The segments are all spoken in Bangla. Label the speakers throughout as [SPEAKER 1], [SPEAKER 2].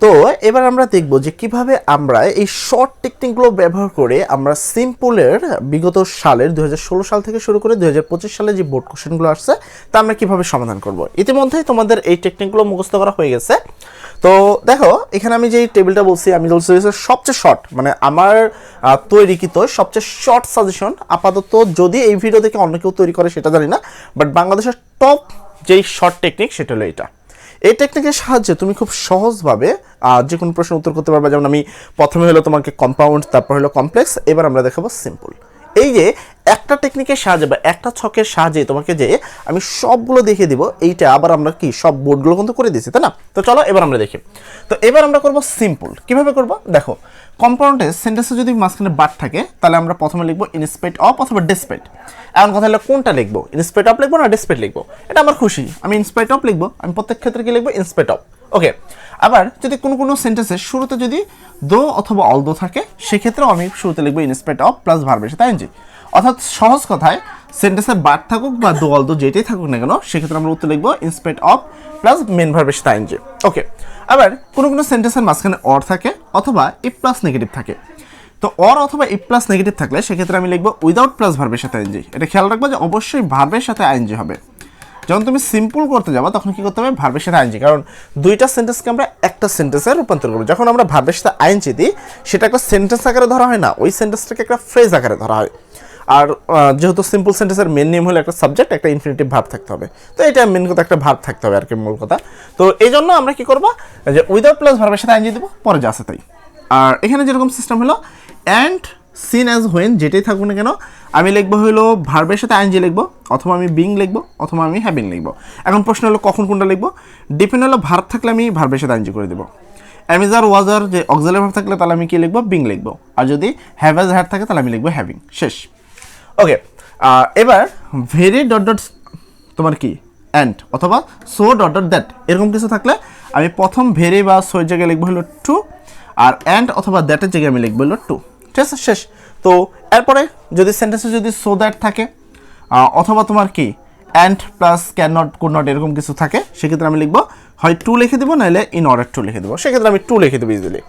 [SPEAKER 1] তো এবার আমরা দেখব যে কিভাবে আমরা এই শর্ট টেকনিকগুলো ব্যবহার করে আমরা সিম্পলের বিগত সালের 2016 সাল থেকে শুরু করে 2025 সালে যে বোর্ড কোশ্চেনগুলো আসছে তা আমরা কিভাবে সমাধান করব। ইতিমধ্যেই তোমাদের এই টেকনিকগুলো মুখস্থ করা হয়ে গেছে। তো দেখো এখানে আমি যে টেবিলটা বলছি, আমি বলছি সবচেয়ে শর্ট, মানে আমার তৈরিকৃত সবচেয়ে শর্ট সাজেশন আপাতত, যদি এই ভিডিও দেখে অন্য কেউ তৈরি করে সেটা জানি না, বাট বাংলাদেশের টপ যেই শর্ট টেকনিক সেটা হলো এটা। এই টেকনিকের সাহায্যে তুমি খুব সহজভাবে যে কোনো প্রশ্ন উত্তর করতে পারবে। যেমন আমি প্রথমে হলো তোমাকে কম্পাউন্ড, তারপর হলো কমপ্লেক্স, এবার আমরা দেখাবো সিম্পল। এই যে একটা টেকনিকের সাহায্যে বা একটা ছকের সাহায্যে তোমাকে যে আমি সবগুলো দেখিয়ে দিব, এইটা আবার আমরা কি সব বোর্ডগুলো কিন্তু করে দিয়েছি, তাই না? তো চলো এবার আমরা দেখি। তো এবার আমরা করব সিম্পল। কিভাবে করব দেখো, কম্পাউন্ডে সেন্টেন্সে যদি মাঝখানে বাট থাকে তাহলে আমরা প্রথমে লিখবো ইনস্পাইট অফ অথবা ডিসপাইট। এমন কথা হলো কোনটা লিখবো, ইনস্পাইট অফ লিখবো না ডিসপাইট লিখবো, এটা আমার খুশি। আমি ইনস্পাইট অফ লিখবো, আমি প্রত্যেক ক্ষেত্রে কি লিখবো, ইনস্পাইট অফ। ওকে, আবার যদি কোনো সেন্টেন্সের শুরুতে যদি দো অথবা অল দো থাকে সেক্ষেত্রেও আমি শুরুতে লিখবো ইনস্পাইট অফ প্লাস ভার্বের সাথে আইএনজি। অর্থাৎ সহজ কথায় সেন্টেন্সে বাট থাকুক বা দো অল দো যেটাই থাকুক না কেন সেক্ষেত্রে আমরা উত্তর লিখবো ইনস্পাইট অফ প্লাস মেন ভার্বের সাথে আইএনজি। ওকে, আবার কোনো সেন্টেন্সের মাঝখানে অর থাকে অথবা ইফ প্লাস নেগেটিভ থাকে। তো অর অথবা ইফ প্লাস নেগেটিভ থাকলে সেক্ষেত্রে আমি লিখবো উইদাউট প্লাস ভার্বের সাথে আইএনজি। এটা খেয়াল রাখবো যে অবশ্যই ভার্বের সাথে আইএনজি হবে। যখন তুমি সিম্পল করতে যাবো তখন কি করতে হবে, ভার্বের সাথে আইএনজি, কারণ দুইটা সেন্টেন্সকে আমরা একটা সেন্টেন্সে রূপান্তর করবো। যখন আমরা ভার্বের সাথে আইএনজি দিই সেটা একটা সেন্টেন্স আকারে ধরা হয় না, ওই সেন্টেন্সটাকে একটা ফ্রেজ আকারে ধরা হয়। আর যেহেতু সিম্পল সেন্টেন্সের মেন নেম হলো একটা সাবজেক্ট, একটা ইনফিনিটিভ ভার্ব থাকতে হবে, তো এটা মেন কথা, একটা ভার্ব থাকতে হবে আর কি মূল কথা। তো এই জন্য আমরা কি করবো, যে উইদাউট প্লাস ভার্বের সাথে আইএনজি দেবো, পরে যা আছে তাই। আর এখানে যেরকম সিস্টেম হলো অ্যান্ড সিন অ্যাজ হোয়েন যেটাই থাকবো না কেন আমি লিখবো হলো ভার্বের সাথে আইএনজি লিখবো, অথবা আমি বিং লিখবো, অথবা আমি হ্যাভিং লিখবো। এখন প্রশ্ন হলো কখন কোনটা লিখবো, ডিপেন্ড হলো ভার্ব থাকলে আমি ভার্বের সাথে আইএনজি করে দেবো। অ্যামিজার ওয়াজার যে অক্সিলারি ভার্ব থাকলে তাহলে আমি কি লিখবো, বিং লিখবো। আর যদি হ্যাভ অ্যাজ হ্যাড থাকে তাহলে আমি লিখবো হ্যাভিং। শেষ। ওকে, এবার ভেরি ডট ডট তোমার কি অ্যান্ড অথবা সো ডট ডট দ্যাট এরকম কিছু থাকলে আমি প্রথম ভেরি বা সোর জায়গায় লিখবো হলো টু, আর অ্যান্ড অথবা দ্যাটের জায়গায় আমি লিখবো হলো টু। ঠিক আছে, শেষ। তো এরপরে যদি সেন্টেন্সে যদি সো দ্যাট থাকে অথবা তোমার কি and plus can not could not এরকম কিছু থাকে সেক্ষেত্রে আমি লিখবো হয় টু লিখে দেবো, নাহলে ইন অর্ডার টু লিখে দেবো। সেক্ষেত্রে আমি টু লিখে দেবো ইজিলি।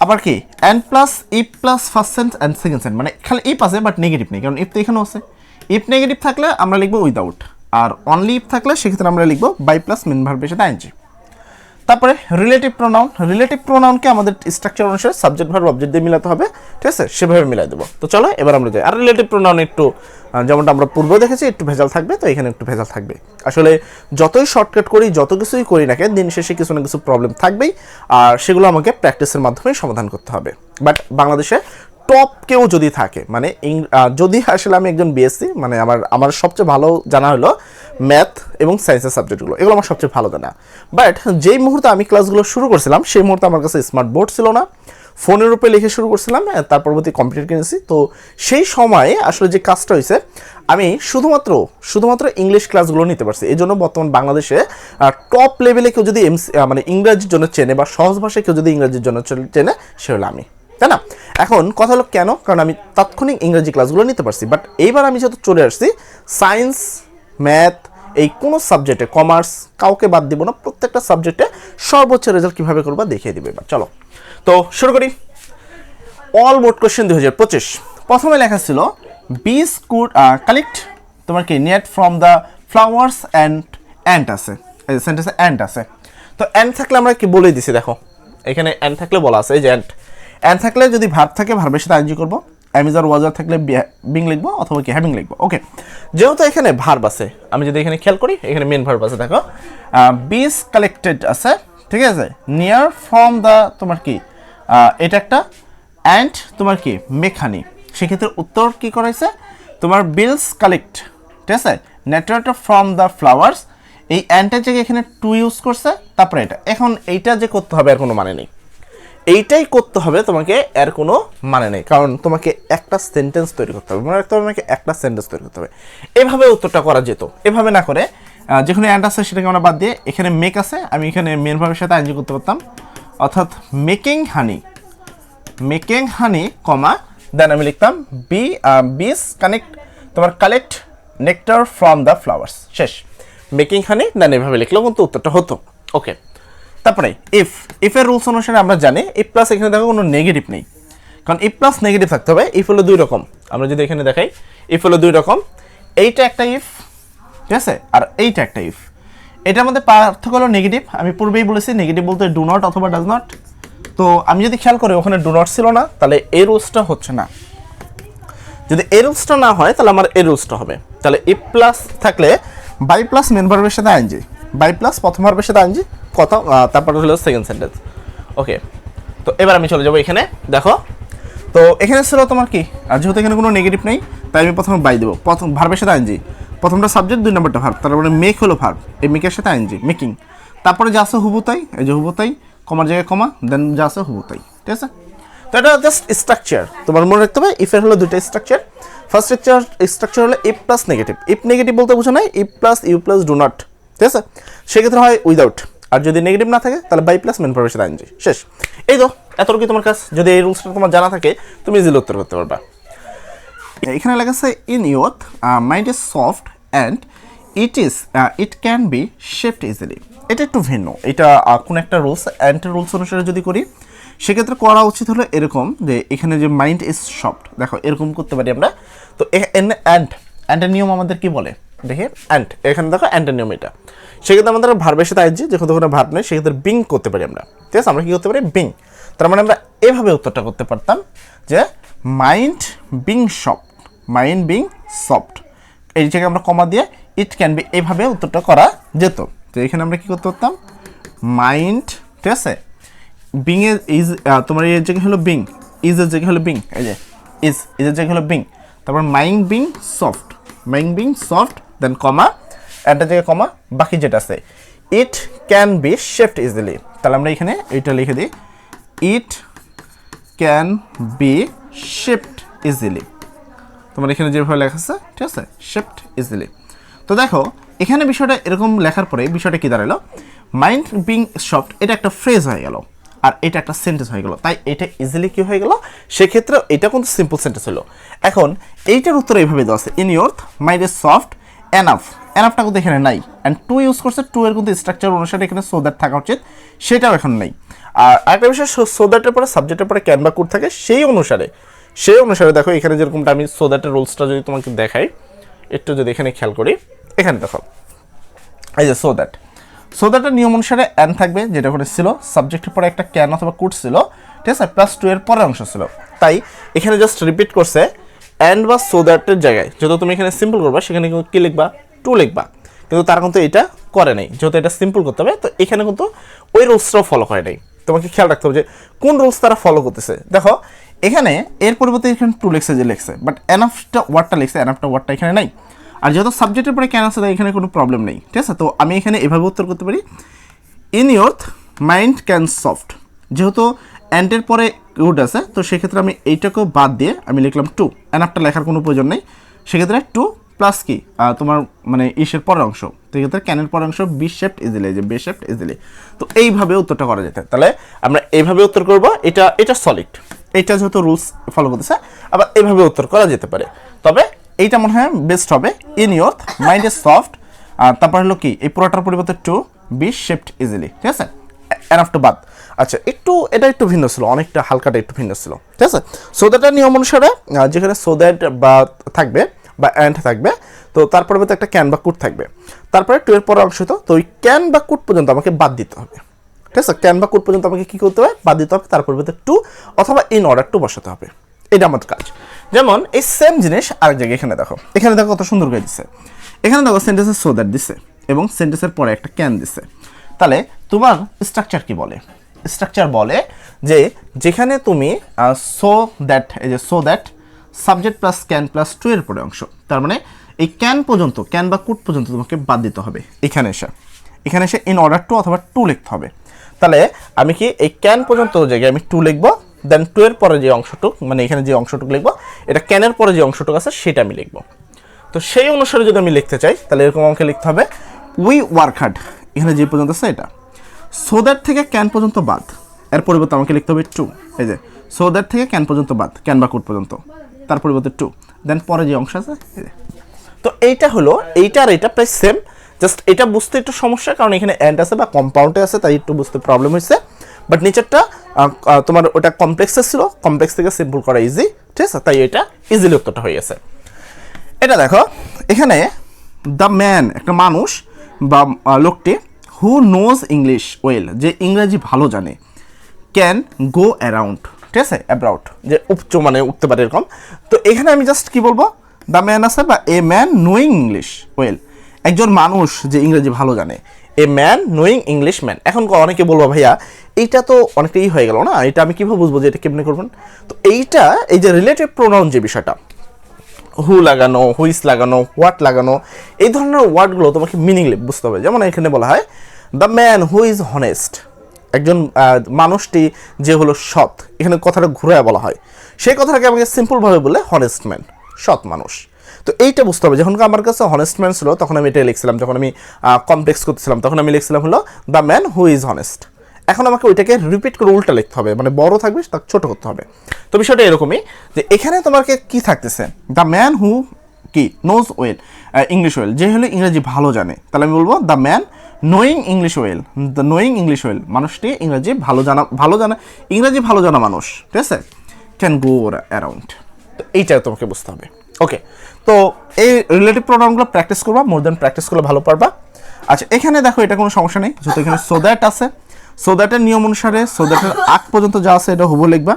[SPEAKER 1] আবার কি and plus if plus first sense and second sense, মানে খালি ইফ আছে বাট নেগেটিভ নেই, কারণ ইফ তো এখানেও আছে। ইফ নেগেটিভ থাকলে আমরা লিখবো উইদাউট, আর অনলি ইফ থাকলে সেক্ষেত্রে আমরা লিখবো বাই প্লাস মেন ভার্বের সাথে আইএনজি। তারপরে রিলেটিভ প্রোনাউন, রিলেটিভ প্রোনাউনকে আমাদের স্ট্রাকচার অনুসারে সাবজেক্ট ভার্ব অবজেক্ট দিয়ে মিলাতে হবে। ঠিক আছে, সেভাবে মিলাই দেবো। তো চলো এবার আমরা যাই। আর রিলেটিভ প্রোনাউন একটু যেমনটা আমরা পূর্বে দেখেছি একটু ভেজাল থাকবে, তো এখানে একটু ভেজাল থাকবে। আসলে যতই শর্টকাট করি, যত কিছুই করি না কেন, দিন শেষে কিছু না কিছু প্রবলেম থাকবেই, আর সেগুলো আমাকে প্র্যাকটিসের মাধ্যমে সমাধান করতে হবে। বাট বাংলাদেশে টপ কেউ যদি থাকে, মানে যদি আসলে আমি একজন বিএসসি, মানে আমার সবচেয়ে ভালো জানা হলো ম্যাথ এবং সায়েন্সের সাবজেক্টগুলো, এগুলো আমার সবচেয়ে ভালো জানা। বাট যেই মুহূর্তে আমি ক্লাসগুলো শুরু করছিলাম সেই মুহূর্তে আমার কাছে স্মার্ট বোর্ড ছিল না, ফোনের উপরে লিখে শুরু করছিলাম, তার পরবর্তী কম্পিউটার কিনেছি। তো সেই সময়ে আসলে যে কাজটা হয়েছে, আমি শুধুমাত্র ইংলিশ ক্লাসগুলো নিতে পারছি। এই জন্য বর্তমান বাংলাদেশে টপ লেভেলে কেউ যদি মানে ইংরাজির জন্য চেনে বা সহজ ভাষায় কেউ যদি ইংরাজির জন্য চেনে সে হলো আমি, তাই না? এখন কথা হলো কেন, কারণ আমি তাৎক্ষণিক ইংরেজি ক্লাসগুলো নিতে পারছি। বাট এইবার আমি যেহেতু চলে আসছি সায়েন্স, ম্যাথ, এই কোনো সাবজেক্টে, কমার্স কাউকে বাদ দিব না, প্রত্যেকটা সাবজেক্টে সর্বোচ্চ রেজাল্ট কীভাবে করবা দেখিয়ে দিবে। এবার চলো তো শুরু করি। অল বোর্ড কোশ্চেন 2025 প্রথমে লেখা ছিল বিস কুড কালেক্ট তোমার কি net from the flowers and আছে, এই সেন্টেন্সে অ্যান্ড আছে। তো অ্যান্ড থাকলে আমরা কি বলে দিছি, দেখো এখানে অ্যান্ড থাকলে বলা আছে, এই যে অ্যান্ড থাকলে যদি ভার্ব থাকে ভার্বের সাথে আইএনজি করবো, অ্যামিজার ওয়াজার থাকলে বিং লিখবো অথবা কি হ্যাভিং লিখবো। ওকে, যেহেতু এখানে ভার্ব আছে, আমি যদি এখানে খেয়াল করি এখানে মেন ভার্ব আছে, দেখো বিস কালেক্টেড আছে, ঠিক আছে, নিয়ার ফ্রম দ্য তোমার কি এটা একটা অ্যান্ড তোমার কি মেখানি, সেক্ষেত্রে উত্তর কি করাইছে তোমার বিলস কালেক্ট, ঠিক আছে, নেটওয়ার্ক ফ্রম দ্য ফ্লাওয়ার্স, এই অ্যান্ডের জায়গায় এখানে টু ইউজ করছে, তারপরে এটা। এখন এইটা যে করতে হবে এর কোনো মানে নেই, এইটাই করতে হবে তোমাকে, এর কোনো মানে নেই, কারণ তোমাকে একটা সেন্টেন্স তৈরি করতে হবে, মনে রাখতে হবে তোমাকে একটা সেন্টেন্স তৈরি করতে হবে। এভাবে উত্তরটা করা যেত, এভাবে না করে যেখানে অ্যান্ড আছে সেটাকে আমরা বাদ দিয়ে এখানে মেক আছে, আমি এখানে মেন ভার্বের সাথে আইএনজি করতে পারতাম, অর্থাৎ মেকিং হানি কমা দেন আমি লিখতাম বিস collect nectar from the flowers. শেষ। মেকিং হানি দেন এভাবে লিখলেও কিন্তু উত্তরটা হতো। ওকে, তারপরে ইফ এর রুলস অনুসারে আমরা জানি ইফ প্লাস এখানে দেখো কোনো নেগেটিভ নেই, কারণ ইফ প্লাস নেগেটিভ থাকতে হবে। ইফ হলো দুই রকম, আমরা যদি এখানে দেখাই ইফ হলো দুই রকম, এইটা একটা ইফ, ঠিক আছে, আর এইটা একটা ইফ। এটার মধ্যে পার্থক্য হলো নেগেটিভ, আমি পূর্বেই বলেছি নেগেটিভ বলতে ডু নট অথবা ডাজ নট। তো আমি যদি খেয়াল করি ওখানে ডু নট ছিল না, তাহলে এই রুলসটা হচ্ছে না। যদি এই রুলসটা না হয় তাহলে আমার এই রুলসটা হবে। তাহলে ইফ প্লাস থাকলে বাই প্লাস মেন ভার্বের সাথে আইএনজি, বাই প্লাস প্রথম ভার্বের সাথে আইএনজি, কথা তারপর হলো সেকেন্ড সেন্টেন্স। ওকে, তো এবার আমি চলে যাবো এখানে। দেখো তো এখানে ছিল তোমার কি, আর যেহেতু এখানে কোনো নেগেটিভ নেই তাই আমি প্রথমে বাই দেবো, প্রথম ভার্বের সাথে আইএনজি, প্রথমটা সাবজেক্ট, দুই নম্বরটা ভার্ব, তার মানে মেক হলো ভার্ব, এই মেকের সাথে আইএনজি মেকিং। তারপরে যা আছে হুবু তাই, এই যে হুবু তাই, কমার জায়গায় কমা, দেন যা আছে হুবু তাই, ঠিক আছে। তো এটা জাস্ট স্ট্রাকচার, তোমার মনে রাখতে হবে ইফের হলো দুইটা স্ট্রাকচার। ফার্স্ট স্ট্রাকচার হলো if plus negative. If negative বলতে বোঝা নাই if plus you plus do not, ঠিক আছে, সেক্ষেত্রে হয় উইদাউট, আর যদি নেগেটিভ না থাকে তাহলে বাই প্লাস মেন ভার্বের সাথে আইএনজি, শেষ। এই তো এতটুকু তোমার কাজ, যদি এই রুলসটা তোমার জানা থাকে তুমি ইজিলি উত্তর করতে পারবা। এখানে লেখা আছে in youth mind is soft and it can be shaped easily. এটা একটু ভিন্ন, এটা কোন একটা রুলস অ্যান্ড রুলস অনুসারে যদি করি সেক্ষেত্রে করা উচিত হলো এরকম, যে এখানে যে মাইন্ড ইজ সফট, দেখো এরকম করতে পারি আমরা। তো অ্যান্ডের নিয়ম আমাদের কি বলে দেখে, অ্যান্ড এখানে দেখো অ্যান্ডের নিয়ম এটা, সেক্ষেত্রে আমাদের ভার্বের সাথে আইজি, যখন তখন ভার্ব নেই সেক্ষেত্রে বিং করতে পারি আমরা, ঠিক আছে। আমরা কি করতে পারি, বিং। তার মানে আমরা এভাবে উত্তরটা করতে পারতাম যে mind being soft, mind being soft, এই জায়গায় আমরা কমা দিয়ে ইট ক্যান বি, এইভাবে উত্তরটা করা যেত। তো এখানে আমরা কি করতে পারতাম, মাইন্ড, ঠিক আছে, বিং এর ইজ, তোমার এই জায়গায় হলো বিং, ইজের জায়গায় হলো বিং, এই যে ইজের জায়গায় হলো বিং, তারপর mind being soft, mind being soft, then comma, একটা জায়গায় কমা, বাকি যেটা আছে it can be shaped easily. তাহলে আমরা এখানে এইটা লিখে দিই, it can be shaped easily. তোমার এখানে যেভাবে লেখা আছে, ঠিক আছে, শেপড ইজিলি। তো দেখো এখানে বিষয়টা এরকম লেখার পরে বিষয়টা কি দাঁড়ালো, মাইন্ড বিং সফট, এটা একটা ফ্রেজ হয়ে গেল আর এটা একটা সেন্টেন্স হয়ে গেল, তাই এটা ইজিলি কি হয়ে গেল, সেক্ষেত্রে এটা কিন্তু সিম্পল সেন্টেন্স হলো। এখন এইটার উত্তর এইভাবে দেওয়া আছে, in your mind is soft enough, এনাফটা কিন্তু এখানে নাই, অ্যান্ড টু ইউজ করছে, টু এর কিন্তু স্ট্রাকচার অনুসারে এখানে সো দ্যাট থাকা উচিত, সেটাও এখন নেই। আর আরেকটা বিষয়, সো দ্যাটের পরে সাবজেক্টের পরে ক্যান বা কুড থাকে, সেই অনুসারে দেখো এখানে যেরকমটা আমি সো দ্যাটের রুলসটা যদি তোমাকে দেখাই, একটু যদি এখানে খেয়াল করি, এখানে দেখো এই যে সো দ্যাটের নিয়ম অনুসারে অ্যান থাকবে, যেটা ওখানে ছিল, সাবজেক্টের পরে একটা ক্যান অথবা কুড ছিল, ঠিক আছে, প্লাস টু এর পরের অংশ ছিল, তাই এখানে জাস্ট রিপিট করছে অ্যান্ড বা সো দ্যাটের জায়গায়, যেহেতু তুমি এখানে সিম্পল করবা সেখানে কিন্তু কি লিখবা, টু লিখবা, কিন্তু তারা কিন্তু এটা করে নাই, যেহেতু এটা সিম্পল করতে হবে, তো এখানে কিন্তু ওই রুলসটাও ফলো করে নাই। তোমাকে খেয়াল রাখতে হবে যে কোন রুলস তারা ফলো করতেছে। দেখো এখানে এর পরিবর্তে এখানে টু লিখছে, যে লিখছে, বাট এনাফটা ওয়ার্ডটা লিখছে, এনাফটা ওয়ার্ডটা এখানে নাই, আর যেহেতু সাবজেক্টের পরে ক্যান আছে তাই এখানে কোনো প্রবলেম নেই, ঠিক আছে। তো আমি এখানে এভাবে উত্তর করতে পারি, in your mind can soft, যেহেতু অ্যান্ডের পরে গুড আছে, তো সেক্ষেত্রে আমি এইটাকেও বাদ দিয়ে আমি লিখলাম টু, এনাফটা লেখার কোনো প্রয়োজন নেই, সেক্ষেত্রে টু প্লাস কি তোমার মানে ইসের পরের অংশ, তো এক্ষেত্রে ক্যানের পরের অংশ বি শেপড ইজিলি, যে বি শেপড ইজিলি। তো এইভাবে উত্তরটা করা যেত, তাহলে আমরা এইভাবে উত্তর করব, এটা সলিড, এইটা যেহেতু রুলস ফলো করতেছে, আবার এইভাবে উত্তর করা যেতে পারে, তবে এইটা মনে হয় বেস্ট হবে, in your mind is soft, আর তারপর হলো কি এই পুরোটার পরিবর্তে টু বি শেপড ইজিলি, ঠিক আছে, এনাফ টু বাদ। আচ্ছা এটা একটু ভিন্ন ছিল, অনেকটা হালকাটা একটু ভিন্ন ছিল, ঠিক আছে। সো দ্যাটের নিয়ম অনুসারে যেখানে সো দ্যাট বা থাকবে বা অ্যান্ড থাকবে, তো তার পরিবর্তে একটা ক্যান বা কুড থাকবে, তারপরে টু এর পরের অংশ, তো ওই ক্যান বা কুড পর্যন্ত আমাকে বাদ দিতে হবে, ঠিক আছে, ক্যান বা কুড পর্যন্ত আমাকে কি করতে হবে, বাদ দিতে হবে, তার পরিবর্তে টু অথবা ইন অর্ডার টু বসাতে হবে, এটা আমার কাজ। যেমন এই সেম জিনিস আরেক জায়গায় এখানে দেখো কত সুন্দর করে দিচ্ছে, এখানে দেখো সেন্টেন্সে সো দ্যাট দিছে এবং সেন্টেন্সের পরে একটা ক্যান দিছে, তাহলে তোমার স্ট্রাকচার কি বলে, স্ট্রাকচার বলে যে যেখানে তুমি সো দ্যাট, এই যে so that subject plus can plus to এর পরে অংশ, তার মানে এই ক্যান পর্যন্ত, ক্যান বা কুড পর্যন্ত তোমাকে বাদ দিতে হবে, এখানে এসে ইন অর্ডার টু অথবা টু লিখতে হবে। তাহলে আমি কি এই ক্যান পর্যন্ত জায়গায় আমি টু লিখবো, দেন টু এর পরে যে অংশটুক, মানে এখানে যে অংশটুক লিখবো, এটা ক্যানের পরে যে অংশটুক আছে সেটা আমি লিখবো। তো সেই অনুসারে যদি আমি লিখতে চাই তাহলে এরকম আমাকে লিখতে হবে উই ওয়ার্ক হার্ড, এখানে যে পর্যন্ত আছে এটা, সো দ্যাট থেকে ক্যান পর্যন্ত বাদ, এর পরিবর্তে আমাকে লিখতে হবে টু, এই যে সো দ্যাট থেকে ক্যান পর্যন্ত বাদ, ক্যান বা কুড পর্যন্ত, তার পরিবর্তে টু, দেন পরে যে অংশ আছে। তো এইটা হলো এইটা আর এটা প্রায় সেম, জাস্ট এটা বুঝতে একটু সমস্যা, কারণ এখানে অ্যান্ড আছে বা কম্পাউন্ডে আছে, তাই একটু বুঝতে প্রবলেম হয়েছে। বাট নিচেরটা তোমার ওটা কমপ্লেক্সে ছিল, কমপ্লেক্স থেকে সিম্পল করা ইজি, ঠিক আছে, তাই এটা ইজিলি উত্তরটা হয়ে গেছে। এটা দেখো এখানে দ্য ম্যান, একটা মানুষ বা লোকটি, হু নোজ ইংলিশ ওয়েল, যে ইংরেজি ভালো জানে, ক্যান গো অ্যারাউন্ড, ঠিক আছে, অ্যাব্রাউট, যে উচ্চ মানে উঠতে পারে এরকম। তো এখানে আমি জাস্ট কি বলবো, দ্য ম্যান আছে বা a man knowing English well, একজন মানুষ যে ইংরেজি ভালো জানে, a man knowing English man. এখন অনেকে বলবো ভাইয়া এইটা তো অনেকটাই হয়ে গেল না, এটা আমি কীভাবে বুঝবো যে এটা কেমনি করবেন? তো এইটা এই যে রিলেটিভ প্রোনাউন যে বিষয়টা, হু লাগানো, হুইস লাগানো, হোয়াট লাগানো, এই ধরনের ওয়ার্ডগুলো তোমাকে মিনিংলি বুঝতে হবে। যেমন এখানে বলা হয় the man who is honest, একজন মানুষটি যে হলো সৎ, এখানে কথাটা ঘুরে বলা হয়, সেই কথাটাকে আমাকে সিম্পলভাবে বলে হনেস্ট ম্যান, সৎ মানুষ। তো এইটা বুঝতে হবে। যখন আমার কাছে হনেস্ট ম্যান ছিল তখন আমি এটাই লিখছিলাম, যখন আমি কমপ্লেক্স করতেছিলাম তখন আমি লিখছিলাম হলো the man who is honest. এখন আমাকে ওইটাকে রিপিট করে উল্টা লিখতে হবে, মানে বড় থাকবে তাকে ছোট করতে হবে। তো বিষয়টা এরকমই যে এখানে তোমাকে কি থাকতেছে, দ্য ম্যান হু কি নোজ ওয়েল ইংলিশ ওয়েল, যে হলো ইংরেজি ভালো জানে, তাহলে আমি বলবো the man knowing English well, the knowing English well, মানুষটি ইংরেজি ভালো জানা ইংরেজি ভালো জানা মানুষ, ঠিক আছে, ক্যান গো অ্যারাউন্ড। তো এইটা তোমাকে বুঝতে হবে। ওকে, তো এই রিলেটিভ প্রোনাউনগুলো প্র্যাকটিস করবা, মোর দেন প্র্যাকটিস করলে ভালো পারবা। আচ্ছা এখানে দেখো এটা কোনো সমস্যা নেই, যেহেতু এখানে সো দ্যাট আছে, সো দ্যাটের নিয়ম অনুসারে সো দ্যাটের আগ পর্যন্ত যা আছে এটা হুবহু লিখবা,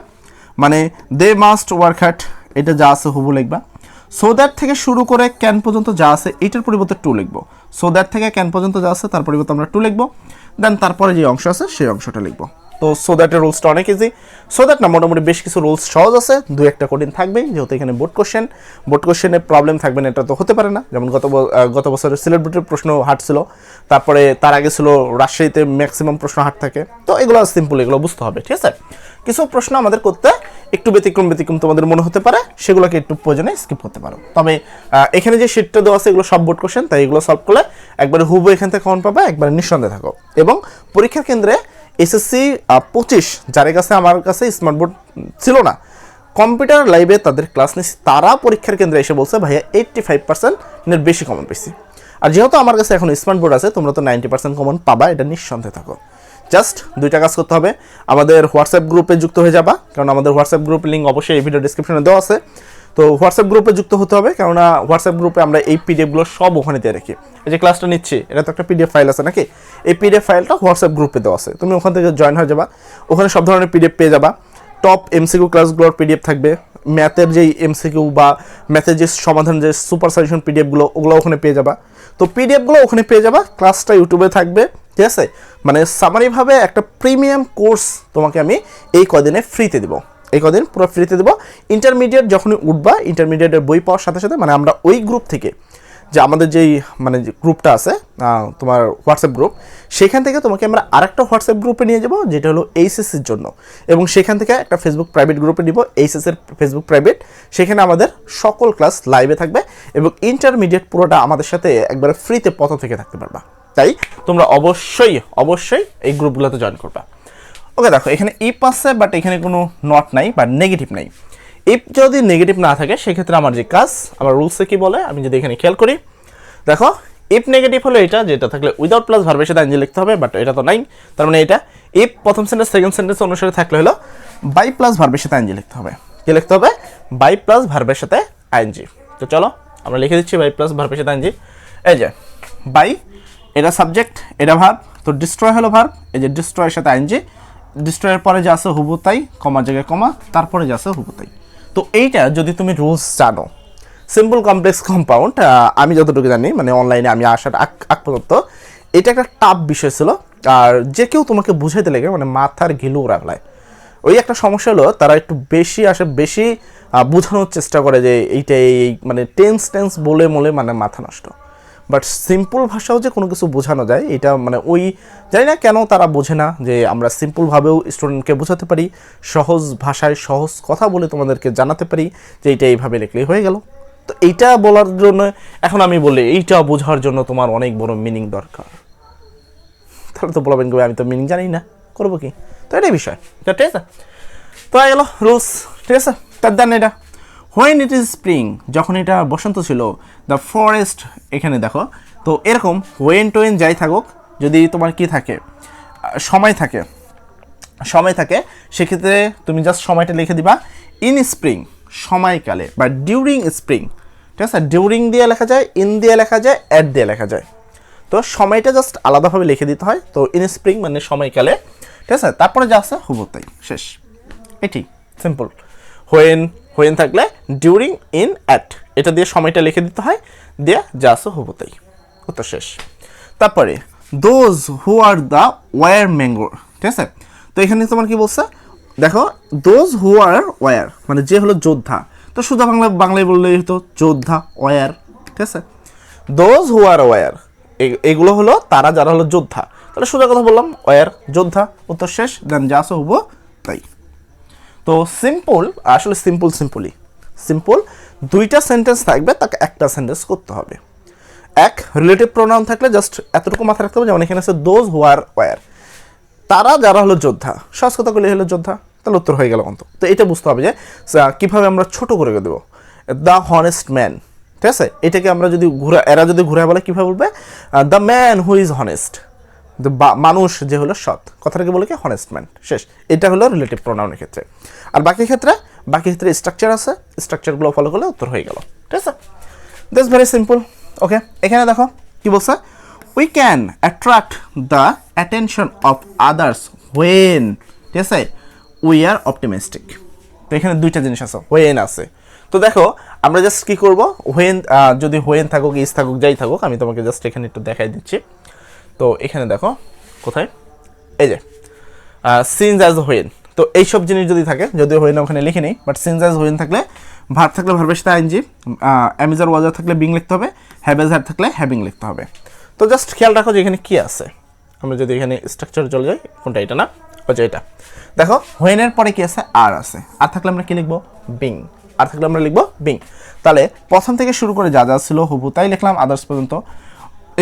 [SPEAKER 1] মানে দে মাস্ট ওয়ার্ক হার্ড, এটা যা আছে হুবহু লিখবা। সো দ্যাট থেকে শুরু করে ক্যান পর্যন্ত যা আছে এটার পরিবর্তে টু লিখবো। সো দ্যাট থেকে ক্যান পর্যন্ত যা আছে তার পরিবর্তে আমরা টু লিখবো, দেন তারপরে যে অংশ আছে সেই অংশটা লিখবো। তো সো দ্যাটের রুলসটা অনেক ইজি। সো দ্যাট না মোটামুটি বেশ কিছু রুলস সহজ আছে, দু একটা কঠিন থাকবেই, যেহেতু এখানে বোর্ড কোশ্চেনে প্রবলেম থাকবে না এটা তো হতে পারে না। যেমন গত বছরের সিলেট বোর্ডের প্রশ্ন হার্ড ছিল, তারপরে তার আগে ছিল রাজশাহীতে ম্যাক্সিমাম প্রশ্ন হার্ড থাকে। তো এগুলো সিম্পল, এগুলো বুঝতে হবে, ঠিক আছে। কিছু প্রশ্ন আমাদের করতে একটু ব্যতিক্রম তোমাদের মনে হতে পারে, সেগুলোকে একটু প্রয়োজনে স্কিপ করতে পারো। তবে এখানে যে শিটটা দেওয়া আছে এগুলো সব বোর্ড কোশ্চেন, তাই এগুলো সলভ করলে একবারে হুবহু এখান থেকে কমন পাবে, একবারে নিঃসন্দেহে থাকো। এবং পরীক্ষার কেন্দ্রে এসএসসি 25 যার কাছে আমার কাছে স্মার্ট বোর্ড ছিল না, কম্পিউটার লাইভে তাদের ক্লাস নিচ্ছি, তারা পরীক্ষার কেন্দ্রে এসে বলছে ভাইয়া 85% বেশি কমন পেয়েছি। আর যেহেতু আমার কাছে এখন স্মার্ট বোর্ড আছে, তোমরা তো 90% কমন পাবা, এটা নিঃসন্দেহে থাকো। জাস্ট দুইটা কাজ করতে হবে, আমাদের হোয়াটসঅ্যাপ গ্রুপে যুক্ত হয়ে যাবা, কারণ আমাদের হোয়াটসঅ্যাপ গ্রুপের লিঙ্ক অবশ্যই এই ভিডিও ডিসক্রিপশনে দেওয়া আছে। তো হোয়াটসঅ্যাপ গ্রুপে যুক্ত হতে হবে, কেননা হোয়াটসঅ্যাপ গ্রুপে আমরা এই পিডিএফগুলো সব ওখানে দিয়ে রাখি। এই যে ক্লাসটা নিচ্ছি এটা তো একটা পিডিএফ ফাইল আছে নাকি, এই পিডিএফ ফাইলটা হোয়াটসঅ্যাপ গ্রুপে দেওয়া আছে, তুমি ওখান থেকে জয়েন হয়ে যাবা, ওখানে সব ধরনের পিডিএফ পেয়ে যাবা। টপ এমসিকিউ ক্লাসগুলোর পিডিএফ থাকবে, ম্যাথের যেই এমসিকিউ বা ম্যাথের যে সমাধান যে সুপার সাজেশন পিডিএফগুলো ওগুলো ওখানে পেয়ে যাবা। তো পিডিএফগুলো ওখানে পেয়ে যাবা, ক্লাসটা ইউটিউবে থাকবে, ঠিক আছে। মানে সামারিভাবে একটা প্রিমিয়াম কোর্স তোমাকে আমি এই কদিনে ফ্রিতে দেবো, এই কদিন পুরো ফ্রিতে দেবো। ইন্টারমিডিয়েট যখনই উঠবা, ইন্টারমিডিয়েটের বই পাওয়ার সাথে সাথে মানে আমরা ওই গ্রুপ থেকে, যে আমাদের যেই মানে যে গ্রুপটা আছে তোমার হোয়াটসঅ্যাপ গ্রুপ, সেখান থেকে তোমাকে আমরা আরেকটা হোয়াটসঅ্যাপ গ্রুপে নিয়ে যাবো, যেটা হলো এইচএসসির জন্য, এবং সেখান থেকে একটা ফেসবুক প্রাইভেট গ্রুপে নিব, এইচএসের ফেসবুক প্রাইভেট, সেখানে আমাদের সকল ক্লাস লাইভে থাকবে, এবং ইন্টারমিডিয়েট পুরোটা আমাদের সাথে একবারে ফ্রিতে প্রথম থেকে থাকতে পারবা। তাই তোমরা অবশ্যই এই গ্রুপগুলোতে জয়েন করবা। ওকে, দেখো এখানে ইফ আছে, বাট এখানে কোনো নট নাই বা নেগেটিভ নাই। ইফ যদি নেগেটিভ না থাকে সেক্ষেত্রে আমার যে কাজ, আমার রুলসে কি বলে আমি যদি এখানে খেয়াল করি, দেখো ইফ নেগেটিভ হলো এটা, যেটা থাকলে উইদাউট প্লাস ভার্বের সাথে আইএনজি লিখতে হবে, বাট এটা তো নাই, তার মানে এটা ইফ প্রথম সেন্টেন্স সেকেন্ড সেন্টেন্স অনুসারে থাকলে হলো বাই প্লাস ভার্বের সাথে আইএনজি লিখতে হবে। কি লিখতে হবে? বাই প্লাস ভার্বের সাথে আইএনজি। তো চলো আমরা লিখে দিচ্ছি বাই প্লাস ভার্বের সাথে আইএনজি। এই যে বাই, এটা সাবজেক্ট, এটা ভার্ব, তো ডিস্ট্রয় হলো ভার্ব, এই যে ডিস্ট্রয়ের সাথে আইএনজি, ডিস্ট্রয়ের পরে যা আছে হুবহু তাই, কমার জায়গায় কমা, তারপরে যা আছে হুবহু তাই। তো এইটা যদি তুমি রুলস জানো, সিম্পল কমপ্লেক্স কম্পাউন্ড, আমি যতটুকু জানি মানে অনলাইনে আমি আসার আগ পর্যন্ত এটা একটা টাফ বিষয় ছিল, আর যে কেউ তোমাকে বুঝাইতে লেগে মানে মাথার ঘিলু রাখলায়। ওই একটা সমস্যা হলো তারা একটু বেশি বোঝানোর চেষ্টা করে যে এইটা এই মানে টেন্স বলে মানে মাথা নষ্ট। বাট সিম্পল ভাষাও যে কোনো কিছু বোঝানো যায় এটা মানে ওই জানি না কেন তারা বোঝে না যে আমরা সিম্পলভাবেও স্টুডেন্টকে বোঝাতে পারি, সহজ ভাষায় সহজ কথা বলে তোমাদেরকে জানাতে পারি যে এইটা এইভাবে লিখলেই হয়ে গেল। তো এইটা বলার জন্য এখন আমি বলি এইটা বোঝার জন্য তোমার অনেক বড় মিনিং দরকার, তাহলে তো বলবেন আমি তো মিনিং জানি না, করবো কি? তো এটাই বিষয়, ঠিক আছে। তো হয়ে গেল রুলস, ঠিক আছে। তার দেন এটা হোয়েন ইট ইজ স্প্রিং, যখন এটা বসন্ত ছিল, দ্য ফরেস্ট, এখানে দেখো তো এরকম ওয়েন টোয়েন যাই থাকুক, যদি তোমার কি থাকে সময় থাকে সেক্ষেত্রে তুমি জাস্ট সময়টা লিখে দিবা ইন স্প্রিং, সময়কালে, বা ডিউরিং স্প্রিং। ঠিক আছে, ডিউরিং দিয়ে লেখা যায়, ইন দিয়ে লেখা যায়, অ্যাট দিয়ে লেখা যায়। তো সময়টা জাস্ট আলাদাভাবে লিখে দিতে হয়। তো ইন স্প্রিং মানে সময়কালে, ঠিক আছে, তারপরে যা আছে হুবহু তাই, শেষ। এটি সিম্পল। হোয়েন থাকলে ডিউরিং, ইন, অ্যাট, এটা দিয়ে সময়টা লিখে দিতে হয়, দিয়ে যা আছে হুবহু তাই, উত্তর শেষ। তারপরে those who are the warmonger, ঠিক আছে। তো এখানে তোমার কি বলছে দেখো, দোজ হু আর ওয়ার মানে যে হলো যোদ্ধা। তো শুধু বাংলায় বললেই হতো যোদ্ধা, ওয়ার, ঠিক আছে। দোজ হু আর ওয়ার এগুলো হলো তারা যারা হলো যোদ্ধা। তাহলে সোজা কথা বললাম, ওয়ার যোদ্ধা, উত্তর শেষ। দেন যা আছে হুবহু তাই। তো আসলে সিম্পল দুইটা সেন্টেন্স থাকবে, তাকে একটা সেন্টেন্স করতে হবে। এক, রিলেটিভ প্রোনাউন থাকলে জাস্ট এতটুকু মাথায় রাখতে হবে, যেমন এখানে আছে দোজ হু আর ওয়ার, তারা যারা হলো যোদ্ধা, সহজ কথা বলে হলো যোদ্ধা, তাহলে উত্তর হয়ে গেল অন্ত। তো এটা বুঝতে হবে যে কীভাবে আমরা ছোট করে দেবো, দ্য হনেস্ট ম্যান, ঠিক আছে। এটাকে আমরা যদি এরা যদি ঘুরে বলে কীভাবে বলবে, the man who is honest, মানুষ যে হলো সৎ, কথাটাকে বলে কি হনেস্ট ম্যান, শেষ। এটা হলো রিলেটিভ প্রোনাউনের ক্ষেত্রে। আর বাকি ক্ষেত্রে স্ট্রাকচার আছে, স্ট্রাকচারগুলো ফলো করলে উত্তর হয়ে গেল, ঠিক আছে। That's very simple. ওকে, এখানে দেখো কি বলছে, we can attract the attention of others when, ঠিক আছে, উই আর অপটিমিস্টিক। তো এখানে দুইটা জিনিস আছে, হোয়েন আছে। তো দেখো আমরা জাস্ট কি করব, হোয়েন যদি হোয়েন থাকুক, ইজ থাকুক, যাই থাকুক, আমি তোমাকে জাস্ট এখানে একটু দেখাই দিচ্ছি। তো এখানে দেখো কোথায়, এই যে সিনস অ্যাজ হোয়েন। তো এইসব জিনিস যদি থাকে, যদিও হোয়েন ওখানে লিখে নেই, বাট সিনস অ্যাজ হোয়েন থাকলে, ভার্ব থাকলে ভার্বের সাথে আইএনজি, অ্যামিজার ওয়াজার থাকলে বিং লিখতে হবে, হ্যাভ হ্যাড থাকলে হ্যাভিং লিখতে হবে। তো জাস্ট খেয়াল রাখো যে এখানে কি আছে। আমরা যদি এখানে স্ট্রাকচারে চলে যাই, কোনটা, এটা না, হচ্ছে এটা। দেখো হোয়েনের পরে কি আছে, আর আছে, আর থাকলে আমরা কি লিখবো, বিং, আর থাকলে আমরা লিখবো বিং। তাহলে প্রথম থেকে শুরু করে যা যা ছিল হুবহু তাই লিখলাম, আদার্স পর্যন্ত।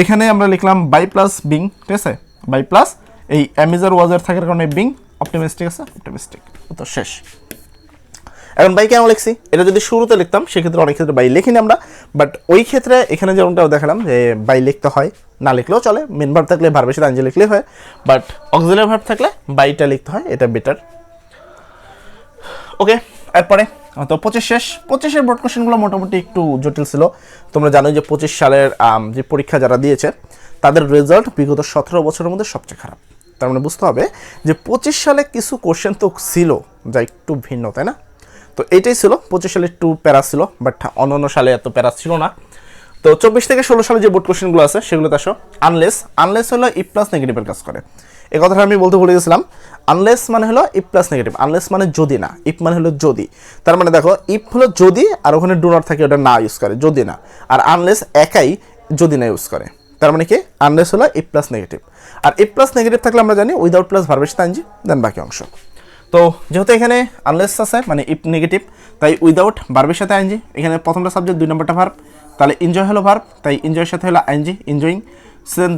[SPEAKER 1] এখানে আমরা লিখলাম বাই প্লাস বিং, ঠিক আছে, বাই প্লাস এই অ্যামিজার ওয়াজার থাকার কারণে বিং, অপটিমিস্টিক আছে, অপটিমিস্টিক, তো শেষ। এখন বাই কেন লিখছি, এটা যদি শুরুতে লিখতাম সেক্ষেত্রে অনেক ক্ষেত্রে বাই লিখিনি আমরা, বাট ওই ক্ষেত্রে এখানে যেমনটা দেখালাম যে বাই লিখতে হয়, না লিখলেও চলে, মেন ভার্ব থাকলে ভার্বের সাথে আইএনজি লিখলেই হয়, বাট অক্সিলারি ভার্ব থাকলে বাইটা লিখতে হয়, এটা বেটার। ওকে, এরপরে তো 25 শেষ। 25-এর বোর্ড কোশ্চেনগুলো মোটামুটি একটু জটিল ছিল। তোমরা জানো যে 25 সালের যে পরীক্ষা যারা দিয়েছে তাদের রেজাল্ট বিগত 17 বছরের মধ্যে সবচেয়ে খারাপ। তার মানে বুঝতে হবে যে 25 সালে কিছু কোশ্চেন তো ছিল যা একটু ভিন্ন, তাই না? তো এটাই ছিল, 25 সালে একটু প্যারা ছিল, বাট অন্য সালে এত প্যারা ছিল না। তো 24 থেকে 16 সালে যে বোর্ড কোশ্চেনগুলো আছে সেগুলোতে আসো। আনলেস হলো ইফ প্লাস নেগেটিভের কাজ করে, এই কথাটা আমি বলতে ভুলে গেছিলাম। আনলেস মানে হলো ইফ প্লাস নেগেটিভ, আনলেস মানে যদি না, ইফ মানে হলো যদি। তার মানে দেখো ইফ হলো যদি, আর ওখানে ডু নট থাকে, ওটা না ইউজ করে, যদি না। আর আনলেস একাই যদি না ইউজ করে, তার মানে কি আনলেস হলো ইফ প্লাস নেগেটিভ। আর ইফ প্লাস নেগেটিভ থাকলে আমরা জানি উইদাউট প্লাস ভার্বের সাথে আইএনজি, দেন বাকি অংশ। তো যেহেতু এখানে আনলেস আছে মানে ইফ নেগেটিভ, তাই উইদাউট ভার্বের সাথে আইএনজি। এখানে প্রথমটা সাবজেক্ট, 2 নম্বরটা ভার্ব, তাহলে এনজয় হলো ভার্ব, তাই এনজয়ের সাথে হলো আইএনজি, এনজয়িং।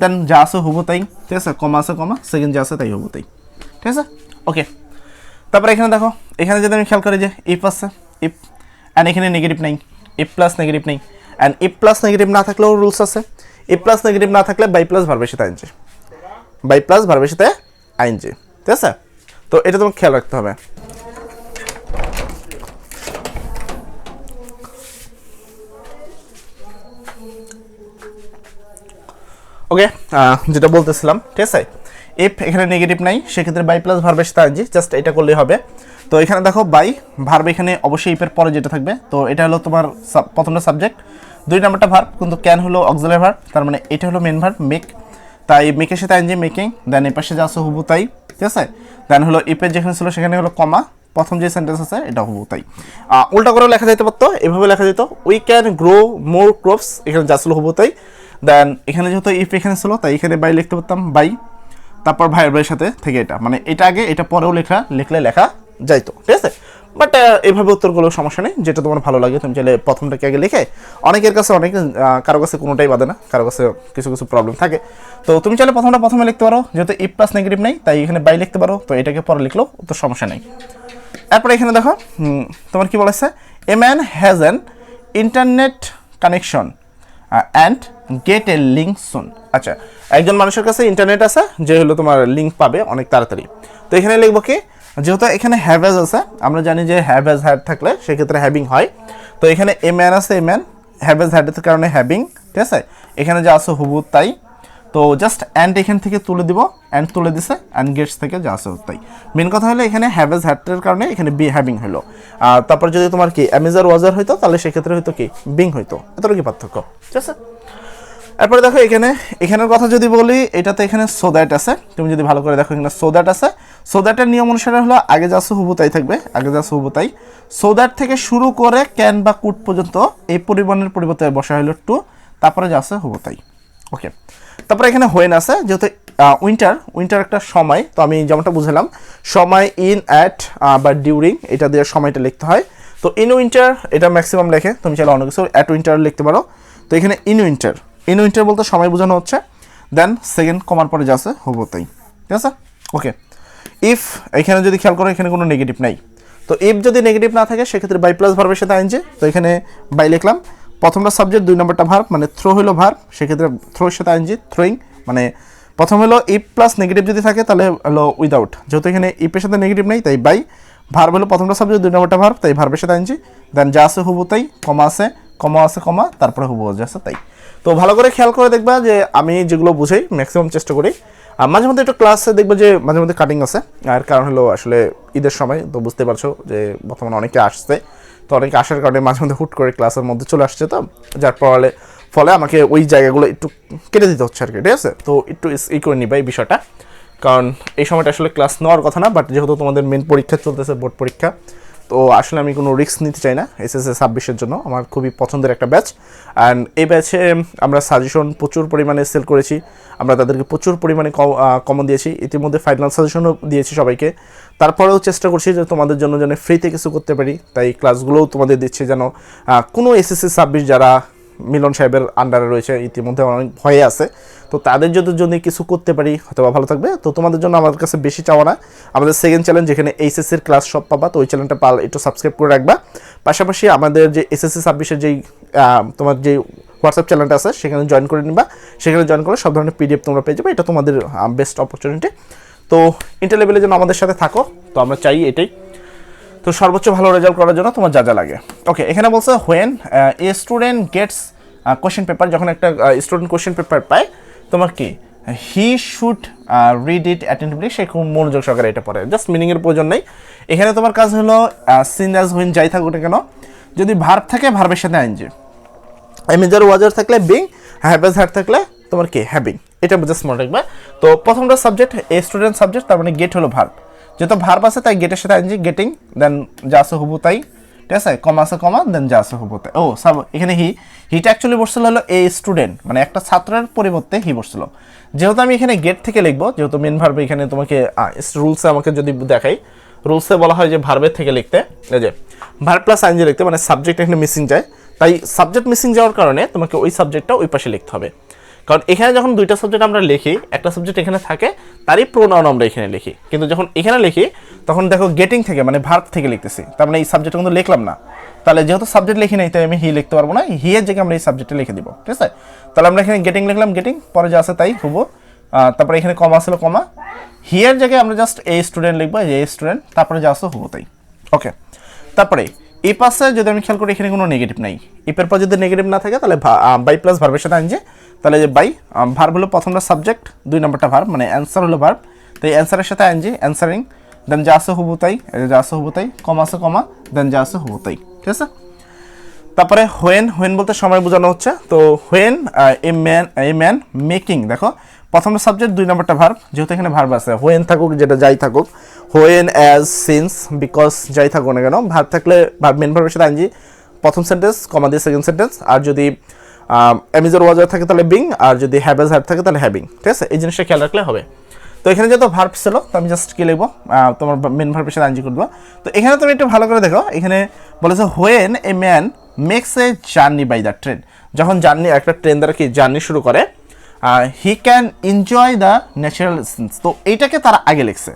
[SPEAKER 1] দেন যা আছে হবো তাই, ঠিক আছে, কমা আছে কমা, সেকেন্ড যা আছে তাই হবো তাই, ঠিক আছে। ওকে, তারপরে এখানে দেখো, এখানে যদি আমি খেয়াল করি যে ইফ আছে, ইফ, অ্যান্ড এখানে নেগেটিভ নেই, ইফ প্লাস নেগেটিভ নেই। অ্যান্ড ইফ প্লাস নেগেটিভ না থাকলেও রুলস আছে, ইফ প্লাস নেগেটিভ না থাকলে বাই প্লাস ভার্বের সাথে আইএনজি, বাই প্লাস ভার্বের সাথে আইএনজি, ঠিক আছে। তো এটা তোমাকে খেয়াল রাখতে হবে। ওকে, যেটা বলতেছিলাম, ঠিক আছে, ইফ এখানে নেগেটিভ নাই সেক্ষেত্রে বাই প্লাস ভার্বের সাথে আইএনজি, জাস্ট এটা করলেই হবে। তো এখানে দেখো বাই ভার্ব এখানে অবশ্যই ইফের পরে যেটা থাকবে, তো এটা হলো তোমার প্রথমটা সাবজেক্ট, 2 নম্বরটা ভার্ব, কিন্তু ক্যান হলো অক্সিলারি ভার্ব, তার মানে এটা হলো মেন ভার্ব মেক, তাই মেকের সাথে আইএনজি মেকিং। দেন এই পাশে যা আছে হুবহু তাই, ঠিক আছে। দেন হলো ইফের যেখানে ছিল সেখানে হলো কমা, প্রথম যে সেন্টেন্স আছে এটা হুবহু তাই। উল্টা করেও লেখা যেতে পারতো, এভাবে লেখা যেত, we can grow more crops, এখানে যা ছিল হুবহু তাই। দেন এখানে যেহেতু ইফ এখানে ছিল তাই এখানে বাই লিখতে পারতাম, বাই, তারপর ভাইয়ের সাথে থেকে এটা, মানে এটা আগে এটা পরেও লিখলে লেখা যাইতো, ঠিক আছে। বাট এইভাবে উত্তরগুলো সমস্যা নেই, যেটা তোমার ভালো লাগে তুমি চাইলে প্রথমটাকে আগে লিখে, অনেকের কাছে কারো কাছে কোনোটাই বাদে না, কারো কাছে কিছু কিছু প্রবলেম থাকে, তো তুমি চাইলে প্রথমে লিখতে পারো, যেহেতু ইফ প্লাস নেগেটিভ নেই তাই এখানে বাই লিখতে পারো, তো এটাকে পরে লিখলেও তো সমস্যা নেই। এরপরে এখানে দেখো তোমার কি বলেছে, a man has an internet connection and get a link soon. আচ্ছা, একজন মানুষের কাছে ইন্টারনেট আছে যে হলো তোমার লিঙ্ক পাবে অনেক তাড়াতাড়ি। তো এখানে লিখবো কি, যেহেতু এখানে হ্যাভেজ আছে, আমরা জানি যে হ্যাভেজ হ্যাড থাকলে সেক্ষেত্রে হ্যাভিং হয়। তো এখানে এ ম্যান আছে, এ ম্যান, হ্যাভেজ হ্যাডের কারণে হ্যাভিং, ঠিক আছে। এখানে যা আছে হুবু তাই। তো জাস্ট অ্যান্ড এখান থেকে তুলে দিব, অ্যান্ড তুলে দিছে, অ্যান্ড গেটস থেকে যা আছে তাই। মেন কথা হলো এখানে হ্যাভেজ হ্যাডের কারণে এখানে বি হ্যাভিং হলো। আর তারপর যদি তোমার কি অ্যামেজার ওয়াজার হইতো তাহলে সেক্ষেত্রে হয়তো কি বিং হইতো। এতটা কি পার্থক্য, ঠিক আছে। এরপরে দেখো এখানের কথা যদি বলি, এটাতে এখানে সো দ্যাট আছে। তুমি যদি ভালো করে দেখো এখানে সো দ্যাট আছে। সো দ্যাটের নিয়ম অনুসারে হলো আগে যা আছে হুবু তাই থাকবে, আগে যা আছে হুবু তাই। সো দ্যাট থেকে শুরু করে ক্যান বা কুড পর্যন্ত এই পরিমাণের পরিবর্তে বসা হলো টু, তারপরে যা আছে হুবু তাই। ওকে, তারপরে এখানে হোয়েন আছে, যেহেতু উইন্টার একটা সময়, তো আমি যেমনটা বুঝলাম সময় ইন অ্যাট বা ডিউরিং এটা দিয়ে সময়টা লিখতে হয়। তো ইন উইন্টার এটা ম্যাক্সিমাম লেখে, তুমি চাইলে অন্য কিছু অ্যাট উইন্টার লিখতে পারো। তো এখানে ইন উইন্টার বলতে সময় বোঝানো হচ্ছে। দেন সেকেন্ড কমার পরে যা আছে হবো তাই, ঠিক আছে। ওকে, ইফ এখানে যদি খেয়াল করো এখানে কোনো নেগেটিভ নাই। তো ইফ যদি নেগেটিভ না থাকে সেক্ষেত্রে বাই প্লাস ভার্বের সাথে আইনজে। তো এখানে বাই লিখলাম, প্রথমটা সাবজেক্ট, 2 নম্বরটা ভার্ব, মানে থ্রো হলো ভার্ব, সেক্ষেত্রে থ্রোর সাথে আইনজি, থ্রোয়িং। মানে প্রথম হলো ইফ প্লাস নেগেটিভ যদি থাকে তাহলে হলো উইদাউট, যেহেতু এখানে ইফের সাথে নেগেটিভ নেই তাই বাই। ভার্ব হলো প্রথমটা সাবজেক্ট, 2 নম্বরটা ভার্ব, তাই ভার্বের সাথে আইনজি। দেন যা আছে হুবু তাই, কমা আছে, তারপরে হুবু যা আছে তাই। তো ভালো করে খেয়াল করে দেখবা যে আমি যেগুলো বুঝাই ম্যাক্সিমাম চেষ্টা করি। আর মাঝে মধ্যে একটু ক্লাসে দেখবো যে মাঝে মধ্যে কাটিং আছে, আর কারণ হলো আসলে ঈদের সময়, তো বুঝতে পারছো যে বর্তমানে অনেকে আসছে, তো অনেকে আসার কারণে মাঝে মধ্যে হুট করে ক্লাসের মধ্যে চলে আসছে, তো যার ফলে আমাকে ওই জায়গাগুলো একটু কেটে দিতে হচ্ছে আর কি, ঠিক আছে। তো একটু ই করে নিবা এই বিষয়টা, কারণ এই সময়টা আসলে ক্লাস নেওয়ার কথা না, বাট যেহেতু তোমাদের মেন পরীক্ষা চলতেছে, বোর্ড পরীক্ষা, তো আসলে আমি কোনো রিস্ক নিতে চাই না এসএসসি 26-এর জন্য। আমার খুবই পছন্দের একটা ব্যাচ, অ্যান্ড এই ব্যাচে আমরা সাজেশন প্রচুর পরিমাণে সেল করেছি, আমরা তাদেরকে প্রচুর পরিমাণে কমন দিয়েছি, ইতিমধ্যে ফাইনাল সাজেশনও দিয়েছি সবাইকে। তারপরেও চেষ্টা করছি যে তোমাদের জন্য যেন ফ্রিতে কিছু করতে পারি, তাই ক্লাসগুলোও তোমাদের দিচ্ছি যেন কোনো এসএসসি 26 যারা মিলন সাহেবের আন্ডারে রয়েছে ইতিমধ্যে অনেক ভয়ে আছে, তো তাদের যদি কিছু করতে পারি হয়তো ভালো থাকবে। তো তোমাদের জন্য আমাদের কাছে বেশি চাওয়া না, আমাদের সেকেন্ড চ্যালেঞ্জ যেখানে এইচএসসির ক্লাস সব পাবা, তো ওই চ্যানেলটা একটু সাবস্ক্রাইব করে রাখবা। পাশাপাশি আমাদের যে এসএসসি 26-এর যেই তোমার যে হোয়াটসঅ্যাপ চ্যানেলটা আছে সেখানে জয়েন করে নিবা, সেখানে জয়েন করে সব ধরনের পিডিএফ তোমরা পেয়ে যাবে, এটা তোমাদের বেস্ট অপরচুনিটি। তো ইন্টার লেভেলে যেন আমাদের সাথে থাকো, তো আমরা চাই এটাই। তো সর্বোচ্চ ভালো রেজাল্ট করার জন্য তোমার যা লাগে। ওকে, এখানে বলছে when a student gets question paper, যখন একটা স্টুডেন্ট কোয়েশ্চেন পেপার পায়, তোমার কি he should read it attentively, সে খুব মনোযোগ সহকারে এটা পড়ে। জাস্ট মিনিংয়ের প্রয়োজন নেই এখানে। তোমার কাজ হলো সিন অ্যাজ হোয়েন যাই থাকুক না কেন, যদি ভার্ব থাকে ভার্বের সাথে আইনজি, এমেজার ওয়াজার থাকলে বিং, হ্যাভেজ হ্যাড থাকলে তোমার কি হ্যাভিং, এটা জাস্ট মনে রাখবে। তো প্রথমটা সাবজেক্ট এ স্টুডেন্ট সাবজেক্ট, তার মানে গেট হলো ভার্ব, যেহেতু ভার্ব আছে তাই গেটের সাথে আইনজি গেটিং, দেন যা আছে হুবু তাই, ঠিক আছে, কমা আছে কমা, দেন যা আছে হুবু তাই। এখানে হিটা অ্যাকচুয়ালি বসছিল হলো এ স্টুডেন্ট, মানে একটা ছাত্রের পরিবর্তে হি বসছিল। যেহেতু আমি এখানে গেট থেকে লিখবো, যেহেতু মেন ভার্ব এখানে তোমাকে রুলসে আমাকে যদি দেখাই, রুলসে বলা হয় যে ভার্বের থেকে লিখতে, এই যে ভার্ব প্লাস আইনজি লিখতে, মানে সাবজেক্ট এখানে মিসিং যায়, তাই সাবজেক্ট মিসিং যাওয়ার কারণে তোমাকে ওই সাবজেক্টটা ওই পাশে লিখতে হবে। কারণ এখানে যখন দুইটা সাবজেক্ট আমরা লিখি, একটা সাবজেক্ট এখানে থাকে, তারই প্রোনাউন আমরা এখানে লিখি, কিন্তু যখন এখানে লিখি তখন দেখো গেটিং থেকে মানে ভার্ব থেকে লিখতেছি, তার মানে এই সাবজেক্টটা কিন্তু লিখলাম না। তাহলে যেহেতু সাবজেক্ট লিখি নাই তাই আমি হি লিখতে পারবো না, হি এর জায়গায় আমরা এই সাবজেক্টটা লিখে দিব, ঠিক আছে। তাহলে আমরা এখানে গেটিং লিখলাম, গেটিং, পরে যা আছে তাই হবো, তারপরে এখানে কমা ছিল কমা, হি এর জায়গায় আমরা জাস্ট এ স্টুডেন্ট লিখবো, এ স্টুডেন্ট, তারপরে যা আছে হবো তাই। ওকে, তারপরে এই পাশে যদি আমি খেয়াল করি এখানে কোনো নেগেটিভ নাই, ইপের পর যদি নেগেটিভ না থাকে তাহলে বাই প্লাস ভার্বের সাথে আনছে, তাহলে যে বাই ভার্ব হলো প্রথমটা সাবজেক্ট, 2 নম্বরটা ভার্ব, মানে অ্যান্সার হলো ভার্ব, তাই অ্যান্সারের সাথে আনছে অ্যান্সারিং, দেন যা আছে হবু তাই, যা আছে হবু তাই, কমা আছে কমা, দেন যা আছে হবু তাই, ঠিক আছে। তারপরে হোয়েন বলতে সময় বোঝানো হচ্ছে, তো হোয়েন এ ম্যান মেকিং, দেখো প্রথমটা সাবজেক্ট, 2 নম্বরটা ভার্ব, যেহেতু এখানে ভার্ব আছে, হোয়েন থাকুক যেটা যাই থাকুক, হোয়েন অ্যাজ সিন্স বিকজ যাই থাকুক না কেন, ভার্ব থাকলে মেন ভার্বের সাথে আইনজি প্রথম সেন্টেন্স, কমা দিয়ে সেকেন্ড সেন্টেন্স, আর যদি এমিজার ওয়াজার থাকে তাহলে বিং, আর যদি হ্যাভেজ হ্যাড থাকে তাহলে হ্যাভিং, ঠিক আছে। এই জিনিসটা খেয়াল রাখলে হবে। তো এখানে যেহেতু ভার্ব ছিল, তো আমি জাস্ট কি লিখবো, তোমার মেন ভার্বের সাথে আইনজি করবো। তো এখানে তুমি একটু ভালো করে দেখো, এখানে বলেছে when a man makes a journey by the train, যখন একটা ট্রেন দ্বারা কি জার্নি শুরু করে, he can enjoy the natural scenes, তো এইটাকে তারা আগে লিখছে,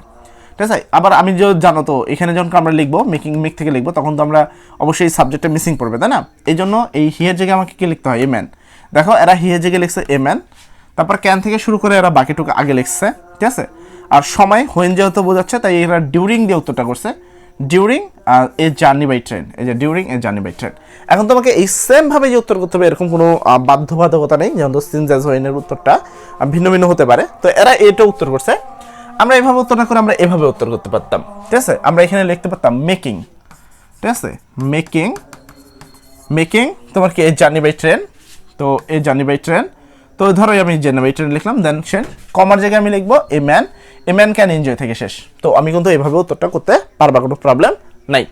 [SPEAKER 1] ঠিক আছে। আবার আমি যে জানো তো এখানে যখন আমরা লিখবো মেক থেকে লিখবো, তখন তো আমরা অবশ্যই সাবজেক্টটা মিসিং পড়বে, তাই না। এই জন্য এই হিয়ের জায়গায় আমাকে কি লিখতে হয়, এ ম্যান, দেখো এরা হি এর জায়গায় লিখছে এ ম্যান, তারপর ক্যান থেকে শুরু করে এরা বাকিটুকু আগে লিখছে, ঠিক আছে। আর সময় হোয়েন যেহেতু বোঝাচ্ছে তাই এরা ডিউরিং দিয়ে উত্তরটা করছে, during a journey by train, এই যে during a journey by train. এখন তোমাকে এই সেম ভাবে যে উত্তর করতে হবে এরকম কোনো বাধ্যবাধকতা নেই, যেমন সিন্স অ্যাজ হোয়েনের উত্তরটা ভিন্ন ভিন্ন হতে পারে। তো এরা এটা উত্তর করছে, আমরা এভাবে উত্তর না করে আমরা এভাবে উত্তর করতে পারতাম, ঠিক আছে। আমরা এখানে লিখতে পারতাম মেকিং, ঠিক আছে, মেকিং, মেকিং তোমার কি এ জার্নি বাই ট্রেন, তো এ জার্নি বাই ট্রেন, তো ধরো আমি জার্নি বাই ট্রেন লিখলাম, দেন সেন কমার জায়গায় আমি লিখবো এ ম্যান ক্যান এনজয় থেকে শেষ। তো আমি কিন্তু এইভাবে উত্তরটা করতে পারবা, কোনো প্রবলেম নাই।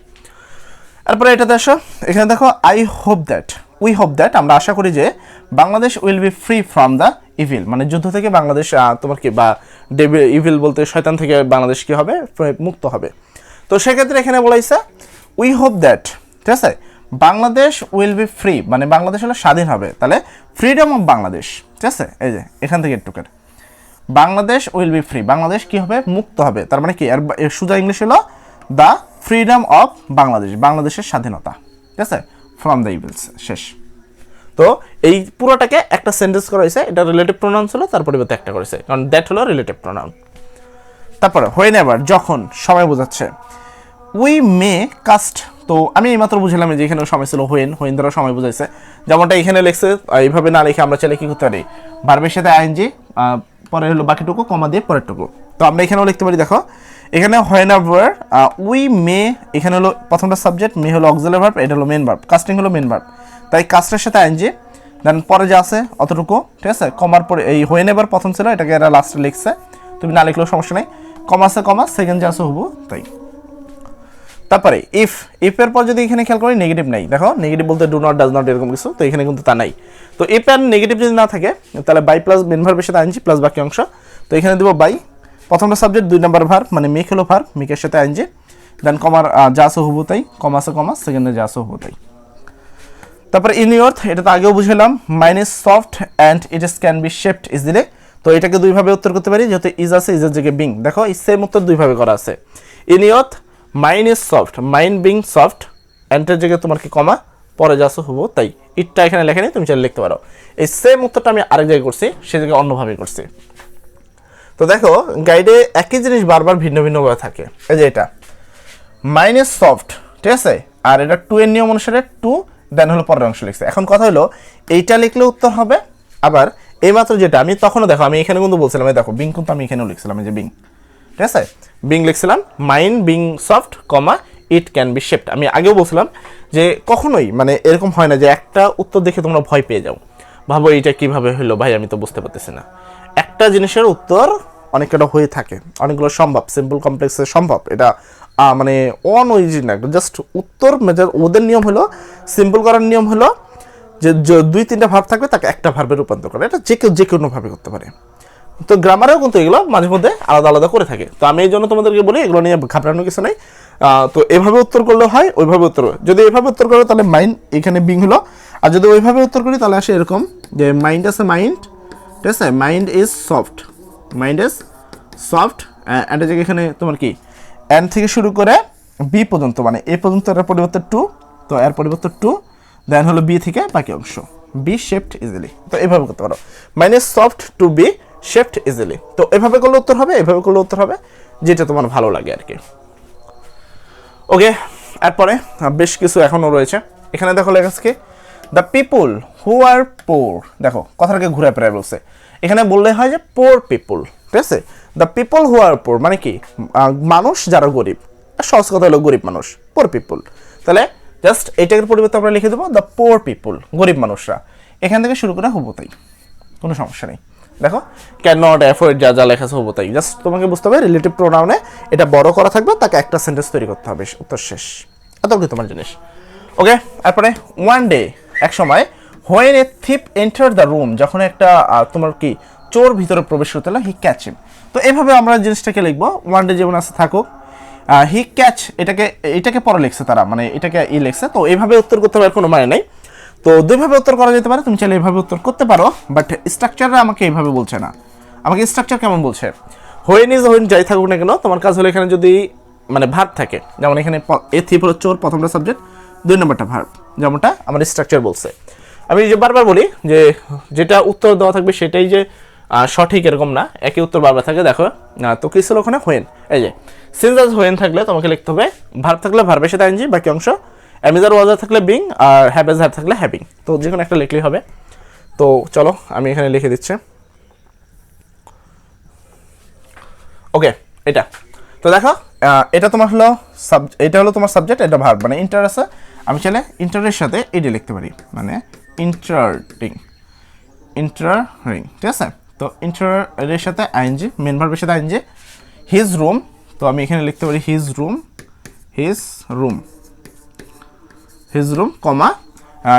[SPEAKER 1] তারপরে এটাতে আসো, এখানে দেখো I hope that, we hope that, আমরা আশা করি যে Bangladesh will be free from the evil, মানে যুদ্ধ থেকে বাংলাদেশ তোমার কি বা ইভিল বলতে শয়তান থেকে বাংলাদেশ কি হবে, মুক্ত হবে। তো সেক্ষেত্রে এখানে বলাইছে উই হোপ দ্যাট, ঠিক আছে, বাংলাদেশ উইল বি ফ্রি, মানে বাংলাদেশ হলে স্বাধীন হবে, তাহলে ফ্রিডম অফ বাংলাদেশ, ঠিক আছে, এই যে এখান থেকে একটুকের Bangladesh will be free, Bangladesh কি হবে, মুক্ত হবে। তার মানে কি এর সোজা ইংলিশ হলো দ্য ফ্রিডম অফ বাংলাদেশ, বাংলাদেশের স্বাধীনতা, ঠিক আছে, ফ্রম দ্য ইভিলস, শেষ। তো এই পুরোটাকে একটা সেন্টেন্স করা হয়েছে, এটা রিলেটিভ প্রোনাউন ছিল, তার পরিবর্তে একটা করেছে, কারণ দ্যাট হলো রিলেটিভ প্রোনাউন। তারপরে হোয়েন এভার, যখন, সময় বোঝাচ্ছে। উই মে কাস্ট, তো আমি এইমাত্র বুঝলাম যে এখানে সময় ছিল হোয়েন দ্বারা সময় বোঝাইছে, যেমনটা এখানে লিখছে এইভাবে না লিখে আমরা চাইলে কি করতে পারি, ভার্বের সাথে আইএনজি, পরে হলো বাকিটুকু কমা দিয়ে পরেরটুকু। তো আমরা এখানেও লিখতে পারি, দেখো এখানে হোয়েন এভার উই মে, এখানে হলো প্রথমটা সাবজেক্ট, মে হলো অক্সিলারি ভার্ব, এটা হলো মেন ভার্ব, কাস্টিং হলো মেন ভার্ব, তাই কাস্টের সাথে আইএনজি, দেন পরে যা আছে অতটুকু, ঠিক আছে। কমার পরে এই হোয়েন এভার প্রথম ছিল, এটাকে এরা লাস্টে লিখছে, তুমি না লিখলেও সমস্যা নেই, কমা আছে কমা, সেকেন্ড যা আছে হবো তাই। তারপরে ইফ এর পর যদি এখানে খেয়াল করি নেগেটিভ নাই, দেখো নেগেটিভ বলতে ডু নট, ডাজ নট এরকম কিছু, তো এখানে কিন্তু তা নাই। তো ইফ এর নেগেটিভ যদি না থাকে তাহলে বাই প্লাস মেন ভার্বের সাথে আইএনজি প্লাস বাকি অংশ, তো এখানে দেবো বাই, প্রথমটা সাবজেক্ট, 2 নম্বর ভার্ব মানে মেক হলো ভার্ব, মেকের সাথে আইএনজি, দেন কমার যা আছে হবো তাই, কমা আছে কমা, সেকেন্ডে যা আছে হবো তাই। তারপরে ইন ইয়র্থ, এটা তো আগেও বুঝলাম, mine is soft and it is can be shaped easily, তো এটাকে দুইভাবে উত্তর করতে পারি, যেহেতু ইজ আছে, ইজের জায়গায় বিং, দেখো এই সেম উত্তর দুইভাবে করা আছে। In your mind is soft, mind being soft, অ্যান্টের জায়গায় তোমার কি কমা, পরে যা আছে হবো তাই, ইটটা এখানে লেখা নেই, তুমি চাইলে লিখতে পারো। এই সেম উত্তরটা আমি আরেক জায়গায় করছি, সে জায়গায় অন্যভাবে করছি। তো দেখো গাইডে একই জিনিস বারবার ভিন্ন ভিন্নভাবে থাকে, এই যে এটা মাইন ইজ সফট, ঠিক আছে, আর এটা 2 এর নিয়ম অনুসারে 2, দেন হলো পরের অংশ লিখছে। এখন কথা হলো এইটা লিখলে উত্তর হবে, আবার এইমাত্র যেটা আমি তখনও দেখো আমি এখানে কিন্তু বলছিলাম, দেখো বিং কিন্তু আমি এখানেও লিখছিলাম, এই যে বিং, ঠিক আছে, বিং লিখছিলাম, mind being soft comma it can be shaped. আমি আগেও বলছিলাম যে কখনোই মানে এরকম হয় না যে একটা উত্তর দেখে তোমরা ভয় পেয়ে যাও, ভাবো এইটা কিভাবে হলো ভাই, আমি তো বুঝতে পারতেছি না। একটা জিনিসের উত্তর অনেকটা হয়ে থাকে, অনেকগুলো সম্ভব, সিম্পল কমপ্লেক্সের সম্ভব, এটা মানে অনইজি না, জাস্ট উত্তর ওদের নিয়ম হলো, সিম্পল করার নিয়ম হলো যে 2-3টা ভার্ব থাকবে তাকে একটা ভার্বে রূপান্তর করে, এটা যে কোনোভাবে করতে পারে। তো গ্রামারেও কিন্তু এগুলো মাঝে মধ্যে আলাদা আলাদা করে থাকে, তো আমি এই জন্য তোমাদেরকে বলি এগুলো নিয়ে ঘাবড়ানোর কিছু নেই। তো এভাবে উত্তর করলে হয়, ওইভাবে উত্তর, যদি এভাবে উত্তর করো তাহলে মাইন্ড এখানে বিং হলো, আর যদি ওইভাবে উত্তর করি তাহলে আসে এরকম যে মাইন্ড আছে মাইন্ড, ঠিক আছে, mind is soft, mind is soft, and জায়গায় এখানে তোমার কি এন থেকে শুরু করে বি পর্যন্ত, মানে এ পর্যন্ত এর পরিবর্তে 2, তো এর পরিবর্তে 2, দেন হলো বি থেকে বাকি অংশ, বি শেপড ইজিলি, তো এভাবে করতে পারো, mind is soft to be shaped easily. তো এভাবে করলে উত্তর হবে, এভাবে করলে উত্তর হবে, যেটা তোমার ভালো লাগে আর কি। ওকে, এরপরে বেশ কিছু এখনও রয়েছে, এখানে দেখো লেখা আছে কি দ্য পিপুল হু আর পোর, দেখো কথাটাকে ঘুরে ফেরায় বলছে, এখানে বললে হয় যে পোর পিপুল, ঠিক আছে, দ্য পিপল হু আর পোর মানে কি মানুষ যারা গরিব, সহজ কথা হলো গরিব মানুষ, পোর পিপুল, তাহলে জাস্ট এইটার পরিবর্তে আমরা লিখে দেবো দ্য পোর পিপুল, গরিব মানুষরা, এখান থেকে শুরু করে হবো তাই, কোনো সমস্যা নেই। দেখো ক্যান নট অ্যাফোর্ড, যা যা লেখা আছে হবো তাই, জাস্ট তোমাকে বুঝতে হবে রিলেটিভ প্রোনাউনে এটা বড় করা থাকবে, তাকে একটা সেন্টেন্স তৈরি করতে হবে, উত্তর শেষ, এত কি তোমার জিনিস। ওকে, তারপরে ওয়ান ডে, এক সময়, when a থিপ enter the room, যখন একটা তোমার কি চোর ভিতরে প্রবেশ করতে হলো, হি ক্যাচ হিম, তো এভাবে আমরা জিনিসটাকে লিখবো, ওয়ান ডে যেমন আছে থাকুক, হি ক্যাচ, এটাকে পরে লিখছে তারা, মানে এটাকে লিখছে, তো এইভাবে উত্তর করতে হবে কোনো মানে নাই। তো দুইভাবে উত্তর করা যেতে পারে, তুমি চাইলে এইভাবে উত্তর করতে পারো, বাট স্ট্রাকচারটা আমাকে এইভাবে বলছে না, আমাকে স্ট্রাকচার কেমন বলছে, হোয়েন ইজ হোয়েন যাই থাকুক না কেন, তোমার কাজ হলো এখানে যদি মানে ভার্ব থাকে, যেমন এখানে এ থিপ হলো চোর, প্রথমটা সাবজেক্ট, 2 নম্বরটা ভার্ব, যেমনটা আমার স্ট্রাকচার বলছে, আমি যে বারবার বলি যে যেটা উত্তর দেওয়া থাকবে সেটাই যে সঠিক এরকম না, একই উত্তর বারবার থাকে। দেখো তো কি ছিল ওখানে, হোয়েন। এই যে সিন্স আর হোয়েন থাকলে তোমাকে লিখতে হবে ভার্ব থাকলে ভার্বের সাথে আইএনজি, বাকি অংশ অ্যামিজার ওয়াজার থাকলে বিং, আর হ্যাভ এজ হ্যাভ থাকলে হ্যাভিং। তো যে কোনো একটা লিখলেই হবে। তো চলো আমি এখানে লিখে দিচ্ছি। ওকে, এটা তো দেখো এটা তোমার হলো এটা হলো তোমার সাবজেক্ট, এটা ভার্ব, মানে ইন্টার আছে। আমি চাইলে ইন্টারের সাথে এটি লিখতে পারি, মানে ইন্টারিং, ঠিক আছে। তো ইন্টারের সাথে আইএনজি, মেন ভার্বের সাথে আইএনজি। হিজ রুম, তো আমি এখানে লিখতে পারি হিজ রুম কমা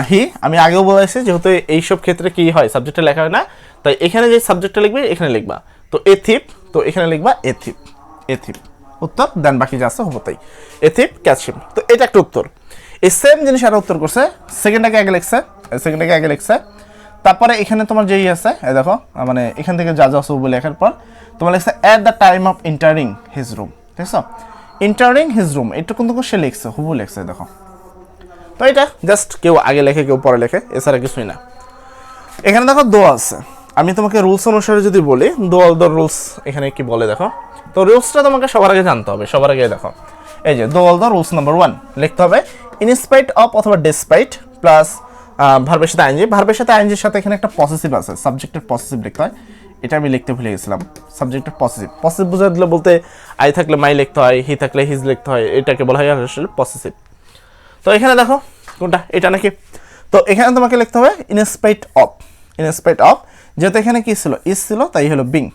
[SPEAKER 1] হি। আমি আগেও বলেছি যেহেতু এইসব ক্ষেত্রে কি হয়, সাবজেক্টে লেখা হয় না, তাই এখানে যে সাবজেক্টটা লিখবে এখানে লিখবা। তো এথিপ, তো এখানে লিখবা এথিপ উত্তর, দেন বাকি যা আছে হবো তাই। এথিপ ক্যাচ হিম। তো এটা একটা উত্তর। এই সেম জিনিস আর উত্তর করছে, সেকেন্ডটাকে আগে লিখছে, তারপরে এখানে তোমার যেই আছে দেখো, মানে এখান থেকে যা যা আছে বলে লেখার পর তোমার লিখছে at the time of entering his room, ঠিক আছে। এন্টারিং হিজ রুম এটা কিন্তু সে লিখছে, হুবু লিখছে দেখো। তো এটা জাস্ট কেউ আগে লেখে কেউ পরে লেখে, এছাড়া কিছুই না। এখানে দেখো দোয়া আছে, আমি তোমাকে রুলস অনুসারে যদি বলি অল দ্য রুলস এখানে কি বলে দেখো। তো রুলসটা তোমাকে সবার আগে জানতে হবে, সবার আগে দেখো এই যে অল দ্য রুলস নাম্বার 1 লিখতে হবে ইনস্পাইট অফ অথবা ডিসপাইট প্লাস ভার্বের সাথে আইএনজি। ভার্বের সাথে আইএনজির সাথে এখানে একটা পসেসিভ আছে, সাবজেক্টের পসেসিভ লিখতে হয়। এটা আমি লিখতে ভুলে গেছিলাম, সাবজেক্টের পসেসিভ বোঝাই দিলে বলতে আই থাকলে মাই লিখতে হয়, হি থাকলে হিজ লিখতে হয়, এটাকে বলা হয় আসলে পসেসিভ। তো এখানে দেখো কোনটা, এটা নাকি। তো এখানে তোমাকে লিখতে হবে ইনস্পাইট অফ, যেহেতু এখানে কি ছিল, ইজ ছিল, তাই হলো বিং।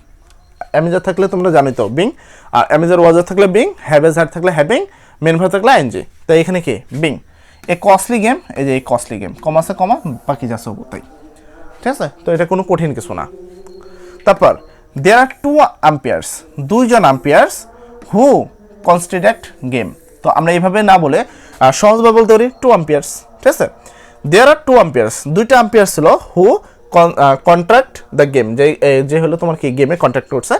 [SPEAKER 1] অ্যামিজার থাকলে তোমরা জানো তো বিং, আর অ্যামিজার ওয়াজার থাকলে বিং, হ্যাভ এজ হ্যাড থাকলে হ্যাভিং, মেন ভার্ব থাকলে আইএনজি। তাই এখানে কি বিং। এই কস্টলি গেম, এই যে এই কস্টলি গেম, কমাসে কমা বাকি যাচ্ছে তাই, ঠিক আছে। তো এটা কোনো কঠিন কিছু না। তারপর দেয়ার আর 2 আম্পায়ার্স, 2 জন আম্পায়ার্স হু কনস্টিডেক্ট গেম। তো আমরা এইভাবে না বলে সহজভাবে বলতে পারি 2 আম্পায়ার্স, ঠিক আছে। দেয়ার আর 2 আম্পায়ার্স, 2টা আম্পায়ার ছিল হু কন্ট্রাক্ট দ্য গেম, যে হলো তোমার কি গেমে কন্ট্রাক্ট করছে।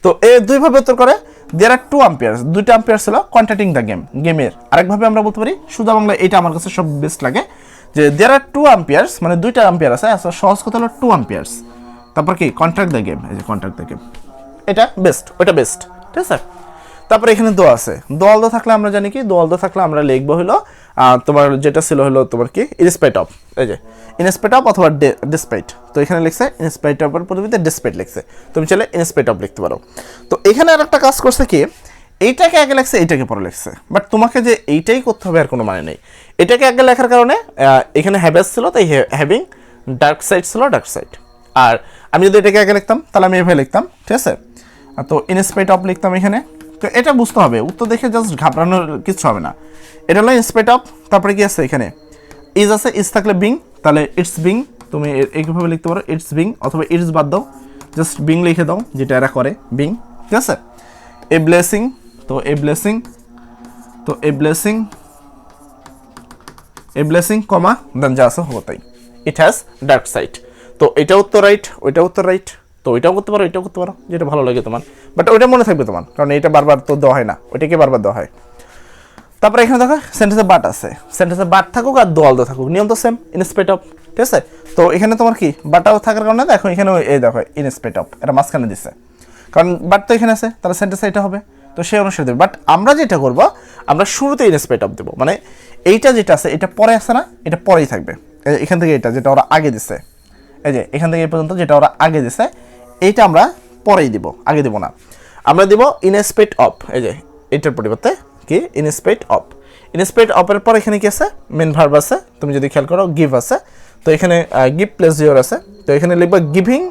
[SPEAKER 1] তো এই দুইভাবে উত্তর করে দেয়ার আর 2 আম্পায়ার্স, 2টা আম্পায়ার ছিল কন্ট্রাক্টিং দ্য গেমের। আরেকভাবে আমরা বলতে পারি সুদা বাংলা, এটা আমার কাছে সব বেস্ট লাগে, যে দেয়ার আর 2 আম্পায়ার্স, মানে 2টা আম্পায়ার আছে। আচ্ছা সহজ কথা হলো 2 আম্পায়ার্স, তারপর কি কন্ট্রাক্ট দ্য গেম, এই যে কন্ট্রাক্ট দ্য গেম, এটা বেস্ট, ওটা বেস্ট, ঠিক আছে। তারপরে এখানে দোয়া আছে, দোয়ালদো থাকলে আমরা জানি কি, দোয়ালদো থাকলে আমরা লিখবো হলো তোমার যেটা ছিল হলো তোমার কি ইনস্পাইট অফ, এই যে ইনস্পাইট অফ অথবা ডিসপাইট। তো এখানে লিখছে ইনস্পাইট অফের পরিবর্তে ডিসপাইট লিখছে, তুমি চাইলে ইনস্পাইট অফ লিখতে পারো। তো এখানে আর একটা কাজ করছে কি, এইটাকে আগে লিখছে এইটাকে পরে লিখছে, বাট তোমাকে যে এইটাই করতে হবে আর কোনো মানে নেই। এটাকে আগে লেখার কারণে এখানে হ্যাভেস ছিল, তাই হ্যাভিং, ডার্ক সাইড ছিল ডার্ক সাইড। আর আমি যদি এটাকে আগে লিখতাম তাহলে আমি এভাবে লিখতাম, ঠিক আছে। তো ইনস্পাইট অফ লিখতাম এখানে। তো এটা বুঝতে হবে, উত্তর দেখে জাস্ট ঘাবড়ানোর কিছু হবে না। এটা হলো ইনস্পাইট অফ, তারপরে কি আছে এখানে ইজ আছে, ইজ থাকলে বিং, তাহলে ইটস বিং, তুমি এইভাবে লিখতে পারো ইটস বিং, অথবা ইটস বাদ দাও, জাস্ট বিং লিখে দাও, যেটা এরা করে বিং, ঠিক আছে। এ ব্লেসিং, তো এ ব্লেসিং কমা দেন যা আছে হবো তাই। It has dark side. তো এটা উত্তর রাইট, ওইটা উত্তর রাইট। তো ওইটাও করতে পারো, এটাও করতে পারো, যেটা ভালো লাগে তোমার, বাট ওইটা মনে থাকবে তোমার, কারণ এটা বারবার তো দেওয়া হয় না, ওইটাকে বারবার দেওয়া হয়। তারপরে এখানে দেখো সেন্টেন্সে বাট আছে, সেন্টেন্সে বাট থাকুক আর দোয়ালদো থাকুক, নিয়ম তো সেম, ইনস্পাইট অফ, ঠিক আছে। তো এখানে তোমার কি বাটাও থাকার কারণে দেখো এখানে এই দেখো ইনস্পাইট অফ, এটা মাঝখানে দিচ্ছে, কারণ বাট তো এখানে আছে, তাহলে সেন্টেন্সে এটা হবে, তো সেই অনুসারে দেবে। বাট আমরা যেটা করবো, আমরা শুরুতে ইনস্পাইট অফ দেবো, মানে এইটা যেটা আছে এটা পরে আসে না, এটা পরেই থাকবে। এখান থেকে এটা যেটা ওরা আগে দিছে, এই যে এখান থেকে এই পর্যন্ত যেটা ওরা আগে দিছে, এইটা আমরা পরেই দিব, আগে দিব না। আমরা দিব ইনস্পাইট অফ, এই যে এটার পরিবর্তে কি ইনস্পাইট অফ। ইনস্পাইট অফের পর এখানে কি আছে, মেন ভার্ব আছে, তুমি যদি খেয়াল করো গিভ আছে, তো এখানে গিভ প্লেজিওর আছে, তো এখানে লিখবা গিভিং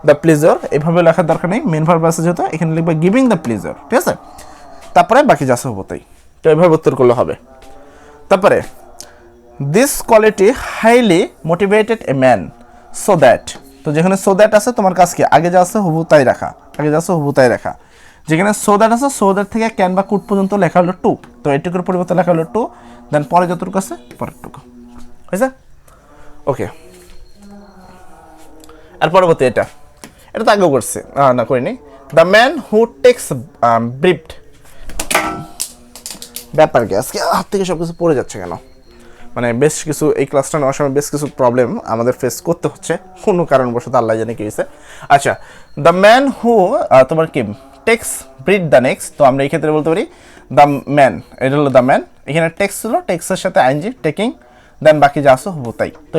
[SPEAKER 1] দ্য প্লেজার, এভাবে লেখার দরকার নেই, মেন ভার্ব আছে যেহেতু, এখানে লিখবা গিভিং দ্য প্লেজার, ঠিক আছে। তারপরে বাকি যা হবো তাই, তো এভাবে উত্তর করলে হবে। তারপরে this quality highly motivated a man so that, তো যেখানে সো দ্যাট আছে তোমার কাজ কি আগে যা আছে হুবু তাই রাখা, যেখানে সো দ্যাট আছে, সো দ্যাট থেকে ক্যান বা কুড পর্যন্ত লেখা হলো টু, তো এটুকুর পরিবর্তে লেখা হলো টু, দেন পরে যতটুকু আছে পরের টুকু, হয়েছে, ওকে। আর পরবর্তী এটা তো আগেও করছে, না করিনি। দ্য ম্যান হু টেক্স ব্রিফড, ব্যাপার কি আজকে হাত থেকে সব কিছু পড়ে যাচ্ছে কেন, মানে বেশ কিছু এই ক্লাসটা নেওয়ার সময় বেশ কিছু প্রবলেম আমাদের ফেস করতে হচ্ছে কোনো কারণবশত, আল্লাহ জানে কি হয়েছে। আচ্ছা, দ্য ম্যান হু তোমার কি টেক্স ব্রিড দ্য নেক্সট, তো আমরা এই ক্ষেত্রে বলতে পারি দ্য ম্যান, এটা হলো দ্য ম্যান, এখানে টেক্স ছিল, টেক্সের সাথে আইএনজি টেকিং, দেন বাকি যা আছে হবো তাই। তো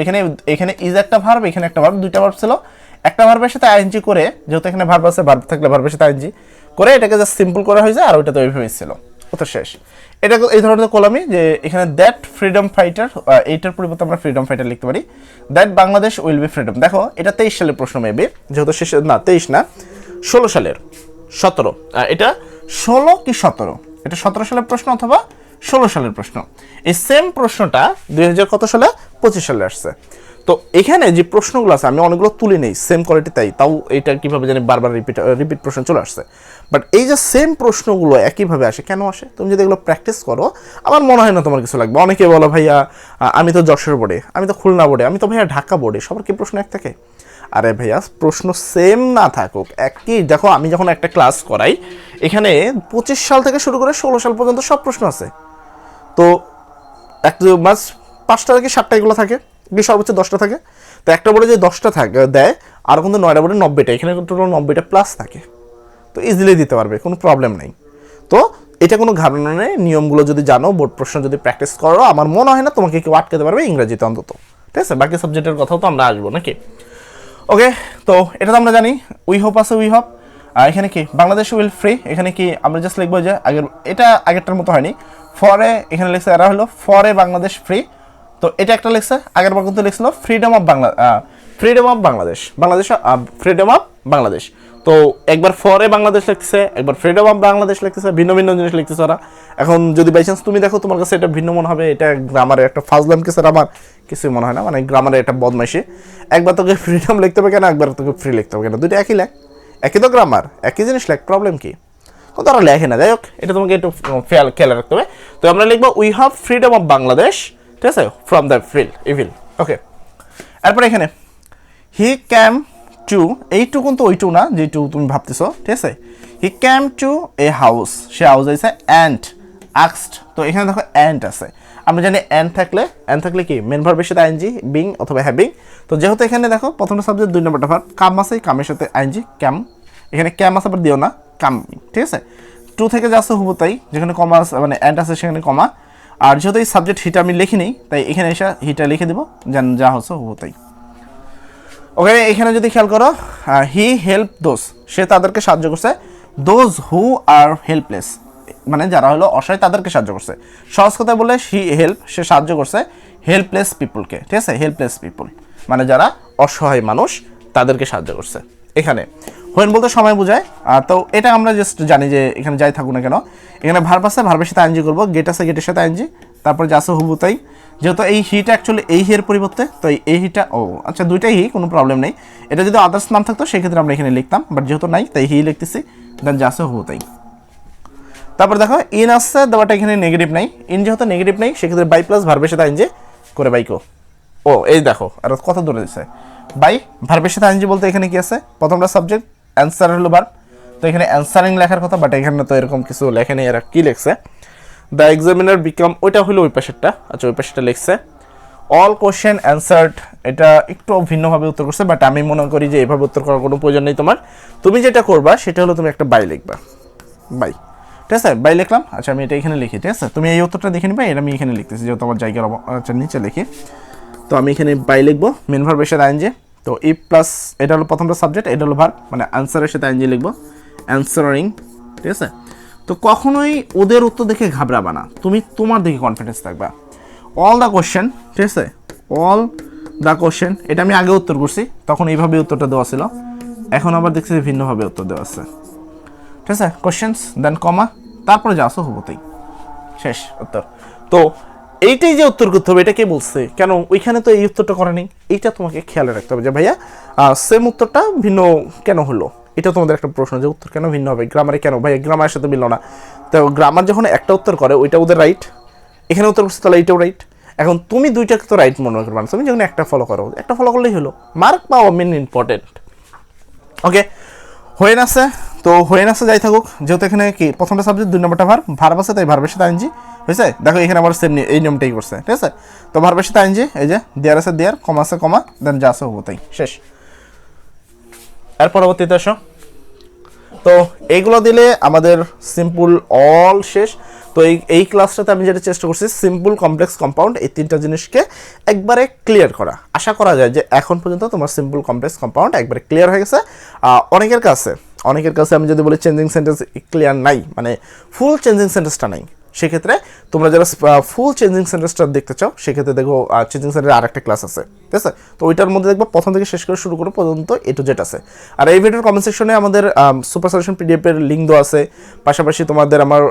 [SPEAKER 1] এখানে ইজ একটা ভার্ব, এখানে একটা ভার্ব, দুইটা ভার্ব ছিল, একটা ভার্বের সাথে আইএনজি করে, যেহেতু এখানে ভার্ব আছে, ভার্ব থাকলে ভার্বের সাথে আইএনজি করে এটাকে জাস্ট সিম্পল করা হয়েছে, আর ওইটা তো ওইভাবেই ছিল, ও তো শেষ। এটা এই ধরনের কলামই যে এখানে দ্যাট ফ্রিডম ফাইটার, এইটার পরিবর্তে আমরা ফ্রিডম ফাইটার লিখতে পারি, that Bangladesh will B freedom. দেখো এটা 23 সালের প্রশ্ন মেবি, যেহেতু শেষে না 23 না 16 সালের 17, এটা 16 কি 17, এটা 17 সালের প্রশ্ন অথবা 16 সালের প্রশ্ন। এই সেম প্রশ্নটা 2000 কত সালে 25 সালে আসছে। তো এখানে যে প্রশ্নগুলো আছে আমি অনেকগুলো তুলে নেই সেম কোয়ালিটি, তাও এটা কিভাবে জানি বারবার রিপিট প্রশ্ন চলে আসছে। বাট এই যে সেম প্রশ্নগুলো একইভাবে আসে, কেন আসে? তুমি যদি এগুলো প্র্যাকটিস করো আমার মনে হয় না তোমার কিছু লাগবে। অনেকে বলো ভাইয়া আমি তো যশোর বোর্ডে, আমি তো খুলনা বোর্ডে, আমি তো ভাইয়া ঢাকা বোর্ডে, সবার কি প্রশ্ন এক থাকে? আরে ভাইয়া প্রশ্ন সেম না থাকুক, একই। দেখো আমি যখন একটা ক্লাস করাই এখানে 25 সাল থেকে শুরু করে 16 সাল পর্যন্ত সব প্রশ্ন আছে। তো একটা মাস 5টা থেকে 7টা এগুলো থাকে, সর্বোচ্চ 10টা থাকে। তো একটা বোর্ডে যে 10টা থাকে দেয়, আর কিন্তু 9টা বোর্ডে 90টা, এখানে টোটাল 90টা প্লাস থাকে। তো ইজিলি দিতে পারবে, কোনো প্রবলেম নেই। তো এটা কোনো ধারণা নেই, নিয়মগুলো যদি জানো, বোর্ড প্রশ্ন যদি প্র্যাকটিস করো, আমার মনে হয় না তোমাকে কেউ আটকাতে পারবে ইংরেজিতে অন্তত, ঠিক আছে? বাকি সাবজেক্টের কথাও তো আমরা আসবো নাকি। ওকে, তো এটা তো আমরা জানি, উই হোপ আছে, উই হোপ। এখানে কি বাংলাদেশ উইল ফ্রি, এখানে কি আমরা জাস্ট লিখবো যে এটা আগেরটার মতো হয়নি, ফরে এখানে লিখছে এরা হলো ফরে বাংলাদেশ ফ্রি। তো এটা একটা লিখছে, আগের বার কিন্তু লিখছিল freedom of Bangladesh, freedom of Bangladesh. তো একবার ফরে বাংলাদেশ লিখতেছে, একবার ফ্রিডম অফ বাংলাদেশ লিখতেছে, ভিন্ন ভিন্ন জিনিস লিখতেছে ওরা। এখন যদি বাই চান্স তুমি দেখো তোমার কাছে এটা ভিন্ন মনে হবে, এটা গ্রামারের একটা ফাজলাম কিছু, আমার কিছুই মনে হয় না, মানে গ্রামারের একটা বদমাইশি। একবার তোকে ফ্রিডম লিখতে হবে কেন, একবার তোকে ফ্রি লিখতে হবে কেন? দুটো একই লেখ, একই তো গ্রামার, একই জিনিস লেখ, প্রবলেম কি? তারা লেখে না, যাই হোক এটা তোমাকে একটু খেয়াল রাখতে হবে। তো আমরা লিখবো we have freedom of Bangladesh, ঠিক আছে, ফ্রম দ্য ইভিল। ওকে, এরপর এখানে হি ক্যাম টু, এইটুকু তো ওইটু না যেটু তুমি ভাবতেছো, ঠিক আছে। He came to a house, সে হাউস আছে, অ্যান্ড আক্সড, তো এখানে দেখো অ্যান্ড আছে। আমরা জানি অ্যান্ড থাকলে কি মেন ভার্বের সাথে আইএনজি, বিং অথবা হ্যাভিং। তো যেহেতু এখানে দেখো প্রথমটা সাবজেক্ট, 2 নম্বরটা ভার্ব, কাম আছে, কামের সাথে আইএনজি ক্যাম, এখানে ক্যাম আছে আবার দিও না, কাম, ঠিক আছে। 2 থেকে যা আছে হুবো তাই, যেখানে কমা মানে অ্যান্ড আছে সেখানে কমা। আর যেহেতু এই সাবজেক্ট হিটা আমি লিখিনি, তাই এখানে এসে হিটা লিখে দিব, যেন যা হচ্ছে হুবো তাই। ওকে, এখানে যদি খেয়াল করো, হি হেল্প দোজ, সে তাদেরকে সাহায্য করছে, দোজ হু আর হেল্পলেস, মানে যারা হলো অসহায় তাদেরকে সাহায্য করছে। সহজ কথা বলে হি হেল্প, সে সাহায্য করছে হেল্পলেস পিপলকে, ঠিক আছে, হেল্পলেস পিপল মানে যারা অসহায় মানুষ তাদেরকে সাহায্য করছে। এখানে হোয়েন বলতে সময় বোঝায়। তো এটা আমরা জাস্ট জানি যে এখানে যাই থাকুক না কেন, এখানে ভার্ব আছে, ভার্বের সাথে আইএনজি করবো, গেট আছে, গেটের সাথে আইএনজি, তারপর যা আছে হুবু তাই। যেহেতু এই হিটা অ্যাকচুয়ালি এই হির পরিবর্তে, তো এই হিটা আচ্ছা দুইটাই হি, কোনো প্রবলেম নেই। এটা যদি আদার্স নাম থাকতো সেক্ষেত্রে আমরা এখানে লিখতাম, বাট যেহেতু নাই তাই হি লিখতেছি, দেন যা আছে হুবু তাই। তারপর দেখো ইন আসছে, দেওয়াটা এখানে নেগেটিভ নাই, ইন যেহেতু নেগেটিভ নেই সেক্ষেত্রে বাই প্লাস ভার্বের সাথে আইএনজি করে বাইকো। এই দেখো আর কত দূরে দিচ্ছে, বাই ভার্বের সাথে আইএনজি বলতে এখানে কি আছে, প্রথমটা সাবজেক্ট, অ্যান্সার হলো ভার্ব, তো এখানে অ্যান্সারিং লেখার কথা, বাট এখানে তো এরকম কিছু লেখে নেই। এরা কি লিখছে, দ্য এক্সামিনার বিকাম, ওইটা হলো ওই পাশেরটা, আচ্ছা ওই পাশেরটা লিখছে অল কোশ্চেন অ্যান্সার্ড, এটা একটু ভিন্নভাবে উত্তর করছে, বাট আমি মনে করি যে এইভাবে উত্তর করার কোনো প্রয়োজন নেই তোমার। তুমি যেটা করবা সেটা হলো তুমি একটা বাই লিখবা, বাই, ঠিক আছে, বাই লিখলাম। আচ্ছা আমি এটা এখানে লিখি, ঠিক আছে, তুমি এই উত্তরটা দেখে নিবা, এটা আমি এখানে লিখতেছি যেহেতু আমার জায়গার নিচে লিখি। তো আমি এখানে বাই লিখবো, মেন ভার্বের সাথে আইএনজি, তো ই প্লাস এটা হলো প্রথমটা সাবজেক্ট, এটা হলো ভার্ব, মানে অ্যান্সারের সাথে আইএনজি লিখবো, অ্যান্সারিং, ঠিক আছে। তো কখনোই ওদের উত্তর দেখে ঘাবড়াবা না, তুমি তোমার দিকে কনফিডেন্স থাকবা। অল দ্য কোশ্চেন, ঠিক আছে, অল দ্য কোশ্চেন, এটা আমি আগে উত্তর করছি, তখন এইভাবে উত্তরটা দেওয়া ছিল, এখন আবার দেখছি ভিন্নভাবে উত্তর দেওয়া আছে, ঠিক আছে। কোশ্চেন্স দেন কমা, তারপরে যা আসো হবোতেই, শেষ উত্তর। তো এইটাই যে উত্তর করতে হবে, এটা কে বলছে, কেন ওইখানে তো এই উত্তরটা করা নেই, এইটা তোমাকে খেয়াল রাখতে হবে যে ভাইয়া সেম উত্তরটা ভিন্ন কেন হলো। এটা তোমাদের একটা প্রশ্ন যে উত্তর কেন ভিন্ন হবে, গ্রামারে কেন ভাইয়া গ্রামারের সাথে মিলল না। তো গ্রামার যখন একটা উত্তর করে ওইটা ওদের রাইট, এখানে উত্তর করছে তাহলে এইটাও রাইট। এখন তুমি দুইটাকে তো রাইট মনে করবে না, তুমি যখন একটা ফলো করো, একটা ফলো করলেই হলো, মার্ক পাওয়া মেন ইম্পর্টেন্ট। ওকে, হোয়েন আছে, তো হোয়েন আছে যাই থাকুক, যেহেতু এখানে কি প্রথমটা সাবজেক্ট, 2 নম্বরটা ভার্ব আছে, তাই ভার্বের সাথে আইএনজি, হয়েছে? দেখো এখানে আবার সেম এই নিয়মটাই করছে, ঠিক আছে? তো ভার্বের সাথে আইএনজি, এই যে দেয়ার আছে দেয়ার, কমা আছে কমা, দেন যা আছে হবো তাই, শেষ। এর পরবর্তীতে আসো। তো এইগুলো দিলে আমাদের সিম্পল অল শেষ। তো এই ক্লাসটাতে আমি যেটা চেষ্টা করছি সিম্পল, কমপ্লেক্স, কম্পাউন্ড এই তিনটা জিনিসকে একবারে ক্লিয়ার করা। আশা করা যায় যে এখন পর্যন্ত তোমার সিম্পল, কমপ্লেক্স, কম্পাউন্ড একবারে ক্লিয়ার হয়ে গেছে। অনেকের কাছে আমি যদি বলি চেঞ্জিং সেন্টেন্স ক্লিয়ার নাই, মানে ফুল চেঞ্জিং সেন্টেন্সটা নাই, সেক্ষেত্রে তোমরা যারা ফুল চেঞ্জিং সেন্টেন্সটা দেখতে চাও সেক্ষেত্রে দেখো চেঞ্জিং সেন্টেন্সের আর একটা ক্লাস আছে, ঠিক আছে? তো ওইটার মধ্যে দেখবো প্রথম থেকে শেষ করে শুরু করে পর্যন্ত এ টু জেড আছে। আর এই ভিডিওর কমেন্ট সেকশনে আমাদের সুপার সলিউশন পিডিএফ এর লিঙ্ক দেওয়া আছে, পাশাপাশি তোমাদের আমার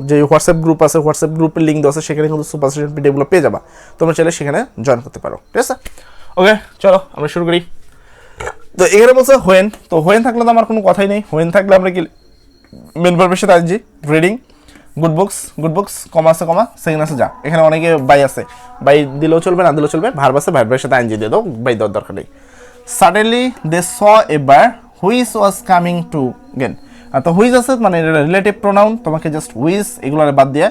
[SPEAKER 1] যে হোয়াটসঅ্যাপ গ্রুপ আছে, হোয়াটসঅ্যাপ গ্রুপের লিঙ্ক দেওয়া আছে, সেখানে কিন্তু সুপার সলিউশন পিডিএফগুলো পেয়ে যাবা, তোমরা চাইলে সেখানে জয়েন করতে পারো, ঠিক আছে? ওকে, চলো আমরা শুরু করি। তো এখানে বলছে হোয়েন, তো হোয়েন থাকলে তো আমার কোনো কথাই নেই। হোয়েন থাকলে আমরা কি মেন ভার্বের সাথে আইএনজি, রিডিং, গুড বুকস, কমা আছে কমা, সেকেন্ড আছে যা। এখানে অনেকে বাই আছে, বাই দিলেও চলবে, না দিলেও চলবে, ভার্ব আছে, ভার্বের সাথে আইএনজি দিয়ে দাও, বাই দেওয়ার দরকার নেই। Suddenly they saw a bird which was coming to gain. তো হুইচ আছে মানে রিলেটিভ প্রোনাউন, তোমাকে জাস্ট হুইচ এগুলোর বাদ দিয়ে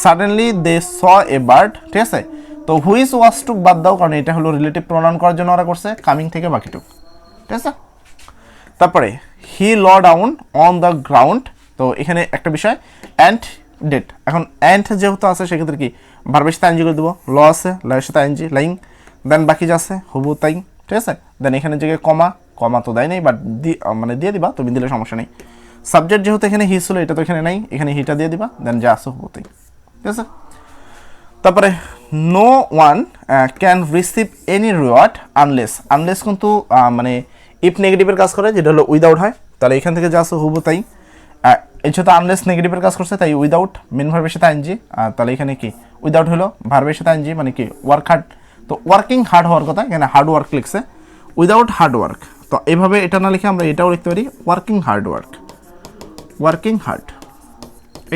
[SPEAKER 1] suddenly they saw a bird, ঠিক আছে? তো হুইচ ওয়াজ টুক বাদ দাও, কারণ এটা হলো রিলেটিভ প্রোনাউন করার জন্য ওরা করছে, কামিং থেকে বাকিটুক, ঠিক আছে? তারপরে হি ল ডাউন অন দ্য গ্রাউন্ড, তো এখানে একটা বিষয় অ্যান্ড ডেট। এখন অ্যান্ড যেহেতু আছে সেক্ষেত্রে কি ভার্বের সাথে আইনজি করে দেবো, ল আছে, লয়ের সাথে আইনজি, লাইং, দেন বাকি যা আছে হবু তাই, ঠিক আছে? দেন এখানে জায়গায় কমা তো দেয় নেই, বাট মানে দিয়ে দিবা, তুমি দিলে সমস্যা নেই। সাবজেক্ট যেহেতু এখানে হি ছিল, এটা তো এখানে নাই, এখানে হিটা দিয়ে দিবা, দেন যা আছে হবু তাই, ঠিক আছে? তারপরে no one can receive any reward unless কিন্তু মানে ইফ নেগেটিভের কাজ করে, যেটা হলো উইদাউট হয়, তাহলে এখান থেকে যা আছে হুবু তাই। এই যেহেতু আনলেস নেগেটিভের কাজ করছে তাই উইদাউট, মেন ভার্বের সাথে আইএনজি, তাহলে এখানে কি উইদাউট হলো ভার্বের সাথে আইএনজি, মানে কি ওয়ার্ক হার্ড, তো ওয়ার্কিং হার্ড হওয়ার কথা, এখানে হার্ড ওয়ার্ক লিখছে, উইদাউট হার্ড ওয়ার্ক। তো এইভাবে এটা না লিখে আমরা এটাও লিখতে পারি, ওয়ার্কিং হার্ড,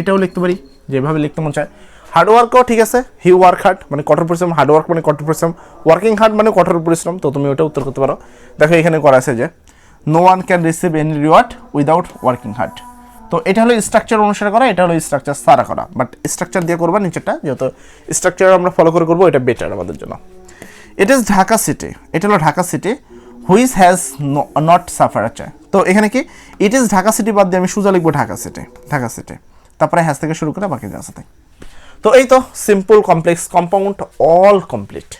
[SPEAKER 1] এটাও লিখতে পারি, যেভাবে লিখতে মন চায়। হার্ড ওয়ার্কও ঠিক আছে, হি ওয়ার্ক হার্ড মানে কঠোর পরিশ্রম, হার্ড ওয়ার্ক মানে কঠোর পরিশ্রম, ওয়ার্কিং হার্ড মানে কঠোর পরিশ্রম, তো তুমি ওটা উত্তর করতে পারো। দেখো এখানে করা আছে যে no one can receive any reward without working hard. তো এটা হলো স্ট্রাকচার অনুসারে করা, এটা হলো স্ট্রাকচার সারা করা, বাট স্ট্রাকচার দিয়ে করবা নিচেরটা, যেহেতু স্ট্রাকচার আমরা ফলো করে করবো, এটা বেটার আমাদের জন্য। ইট ইজ ঢাকা সিটি, এটা হলো Dhaka city which has not suffer. আচ্ছা, তো এখানে কি ইট ইজ ঢাকা সিটি বাদ দিয়ে আমি সোজা লিখবো ঢাকা সিটি, তারপরে হ্যাজ থেকে শুরু করে বাকি যা আছে তাই। তো এই তো simple, complex, compound all complete.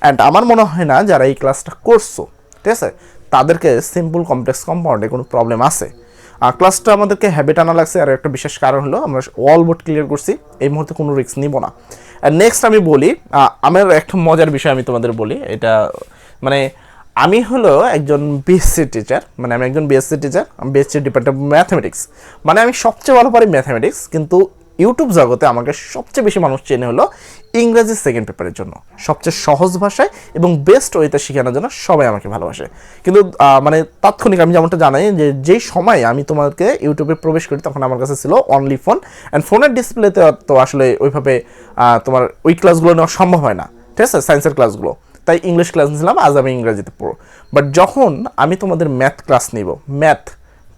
[SPEAKER 1] And আমার মনে হয় না যারা এই ক্লাসটা করছো, ঠিক আছে, তাদেরকে সিম্পল, কমপ্লেক্স, কম্পাউন্ডে কোনো প্রবলেম আছে। ক্লাসটা আমাদেরকে হ্যাবিট আনা লাগছে, আর একটা বিশেষ কারণ হলো আমরা অল বোর্ড ক্লিয়ার করছি, এই মুহূর্তে কোনো রিস্ক নিব না। আর নেক্সট আমি বলি, আমার একটা মজার বিষয় আমি তোমাদের বলি, এটা মানে আমি হলো একজন বিএসসি টিচার, মানে আমি একজন বিএসসি টিচার, আমি বিএসসি ডিপার্টমেন্ট ম্যাথমেটিক্স, মানে আমি সবচেয়ে ভালো পারি ম্যাথমেটিক্স, কিন্তু ইউটিউব জগতে আমাকে সবচেয়ে বেশি মানুষ চেনে হলো ইংরেজি সেকেন্ড পেপারের জন্য, সবচেয়ে সহজ ভাষায় এবং বেস্ট ওয়েতে শেখানোর জন্য সবাই আমাকে ভালোবাসে। কিন্তু মানে তাৎক্ষণিক আমি যেমনটা জানাই যে যেই সময় আমি তোমাকে ইউটিউবে প্রবেশ করি তখন আমার কাছে ছিল অনলি ফোন, অ্যান্ড ফোনের ডিসপ্লেতে তো আসলে ওইভাবে তোমার ওই ক্লাসগুলো নেওয়া সম্ভব হয় না, ঠিক আছে, সায়েন্সের ক্লাসগুলো, তাই ইংলিশ ক্লাস নিলাম, আজ আমি ইংরেজিতে পড়ো। বাট যখন আমি তোমাদের ম্যাথ ক্লাস নিব, ম্যাথ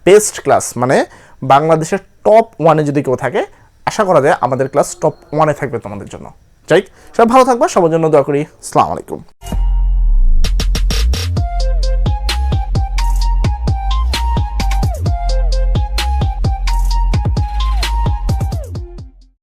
[SPEAKER 1] বেস্ট ক্লাস, মানে বাংলাদেশের টপ 1-এ যদি কেউ থাকে, আশা করা যায় আমাদের ক্লাস টপ 1-এ থাকবে তোমাদের জন্য। যাই, সব ভালো থাকবা, সবার জন্য দোয়া করি। আসসালামু আলাইকুম।